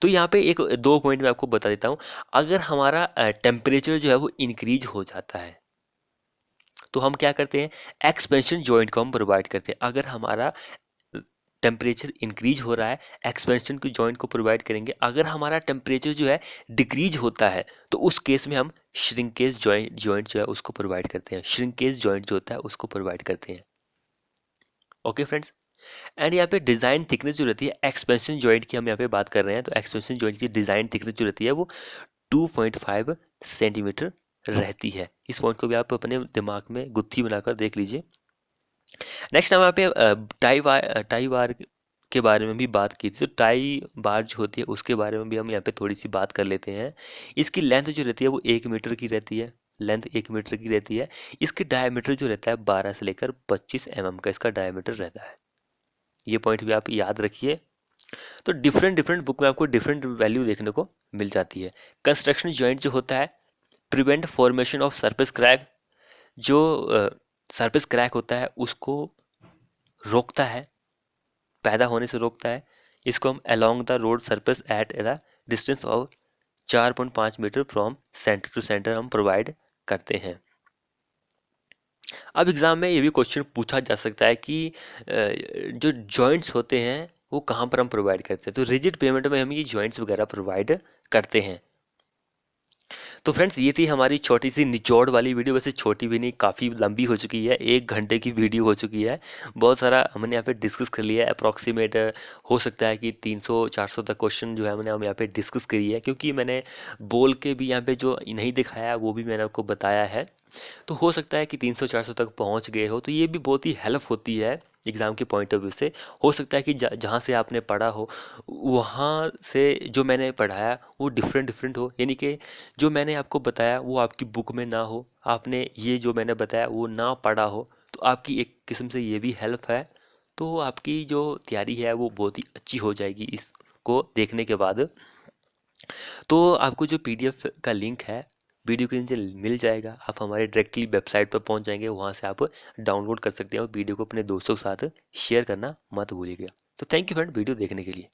तो यहाँ पे एक दो पॉइंट मैं आपको बता देता हूँ। अगर हमारा टेम्परेचर जो है वो इंक्रीज हो जाता है तो हम क्या करते हैं? एक्सपेंशन जॉइंट को हम प्रोवाइड करते हैं। अगर हमारा टेम्परेचर इंक्रीज हो रहा है, एक्सपेंशन की जॉइंट को प्रोवाइड करेंगे। अगर हमारा टेम्परेचर जो है डिक्रीज होता है तो उस केस में हम श्रिंकेज जॉइंट जो है उसको प्रोवाइड करते हैं। श्रिंकेज जॉइंट जो होता है उसको प्रोवाइड करते हैं। ओके फ्रेंड्स, एंड यहाँ पे डिज़ाइन थिकनेस जो रहती है, एक्सपेंशन जॉइंट की हम यहाँ पे बात कर रहे हैं, तो एक्सपेंशन जॉइंट की डिज़ाइन थिकनेस जो रहती है वो 2.5 सेंटीमीटर रहती है। इस पॉइंट को भी आप अपने दिमाग में गुत्थी बनाकर देख लीजिए। नेक्स्ट हम यहाँ पे टाई बार के बारे में भी बात की थी। तो टाई बार जो होती है उसके बारे में भी हम यहाँ पे थोड़ी सी बात कर लेते हैं। इसकी लेंथ जो रहती है वो 1 मीटर की रहती है, लेंथ 1 मीटर की रहती है। इसके डायमीटर जो रहता है 12 से लेकर 25 mm का इसका डायमीटर रहता है। ये पॉइंट भी आप याद रखिए। तो डिफरेंट डिफरेंट बुक में आपको डिफरेंट वैल्यू देखने को मिल जाती है। कंस्ट्रक्शन जॉइंट जो होता है prevent formation of surface crack, जो सरफेस क्रैक होता है उसको रोकता है, पैदा होने से रोकता है। इसको हम along the road surface at the distance of 4.5 metre from centre to centre हम प्रोवाइड करते हैं। अब एग्ज़ाम में ये भी क्वेश्चन पूछा जा सकता है कि जो जॉइंट्स होते हैं वो कहाँ पर हम प्रोवाइड करते हैं। तो रिजिड पेमेंट में हम ये जॉइंट्स वगैरह प्रोवाइड करते हैं। तो फ्रेंड्स ये थी हमारी छोटी सी निचोड़ वाली वीडियो। वैसे छोटी भी नहीं, काफ़ी लंबी हो चुकी है, 1 घंटे की वीडियो हो चुकी है। बहुत सारा हमने यहाँ पे डिस्कस कर लिया है। अप्रॉक्सीमेट हो सकता है कि 300-400 तक क्वेश्चन जो है हमने हम यहाँ पे डिस्कस करी है, क्योंकि मैंने बोल के भी यहाँ पे जो नहीं दिखाया वो भी मैंने आपको बताया है। तो हो सकता है कि 300-400 तक पहुँच गए हो, तो ये भी बहुत ही हेल्प होती है एग्ज़ाम के पॉइंट ऑफ व्यू से। हो सकता है कि जहाँ से आपने पढ़ा हो वहाँ से जो मैंने पढ़ाया वो डिफरेंट डिफरेंट हो, यानी कि जो मैंने आपको बताया वो आपकी बुक में ना हो, आपने ये जो मैंने बताया वो ना पढ़ा हो, तो आपकी एक किस्म से ये भी हेल्प है। तो आपकी जो तैयारी है वो बहुत ही अच्छी हो जाएगी इसको देखने के बाद। तो आपको जो पीडीएफ का लिंक है वीडियो के नीचे मिल जाएगा, आप हमारे डायरेक्टली वेबसाइट पर पहुंच जाएंगे, वहां से आप डाउनलोड कर सकते हैं और वीडियो को अपने दोस्तों के साथ शेयर करना मत भूलिएगा। तो थैंक यू फ्रेंड वीडियो देखने के लिए।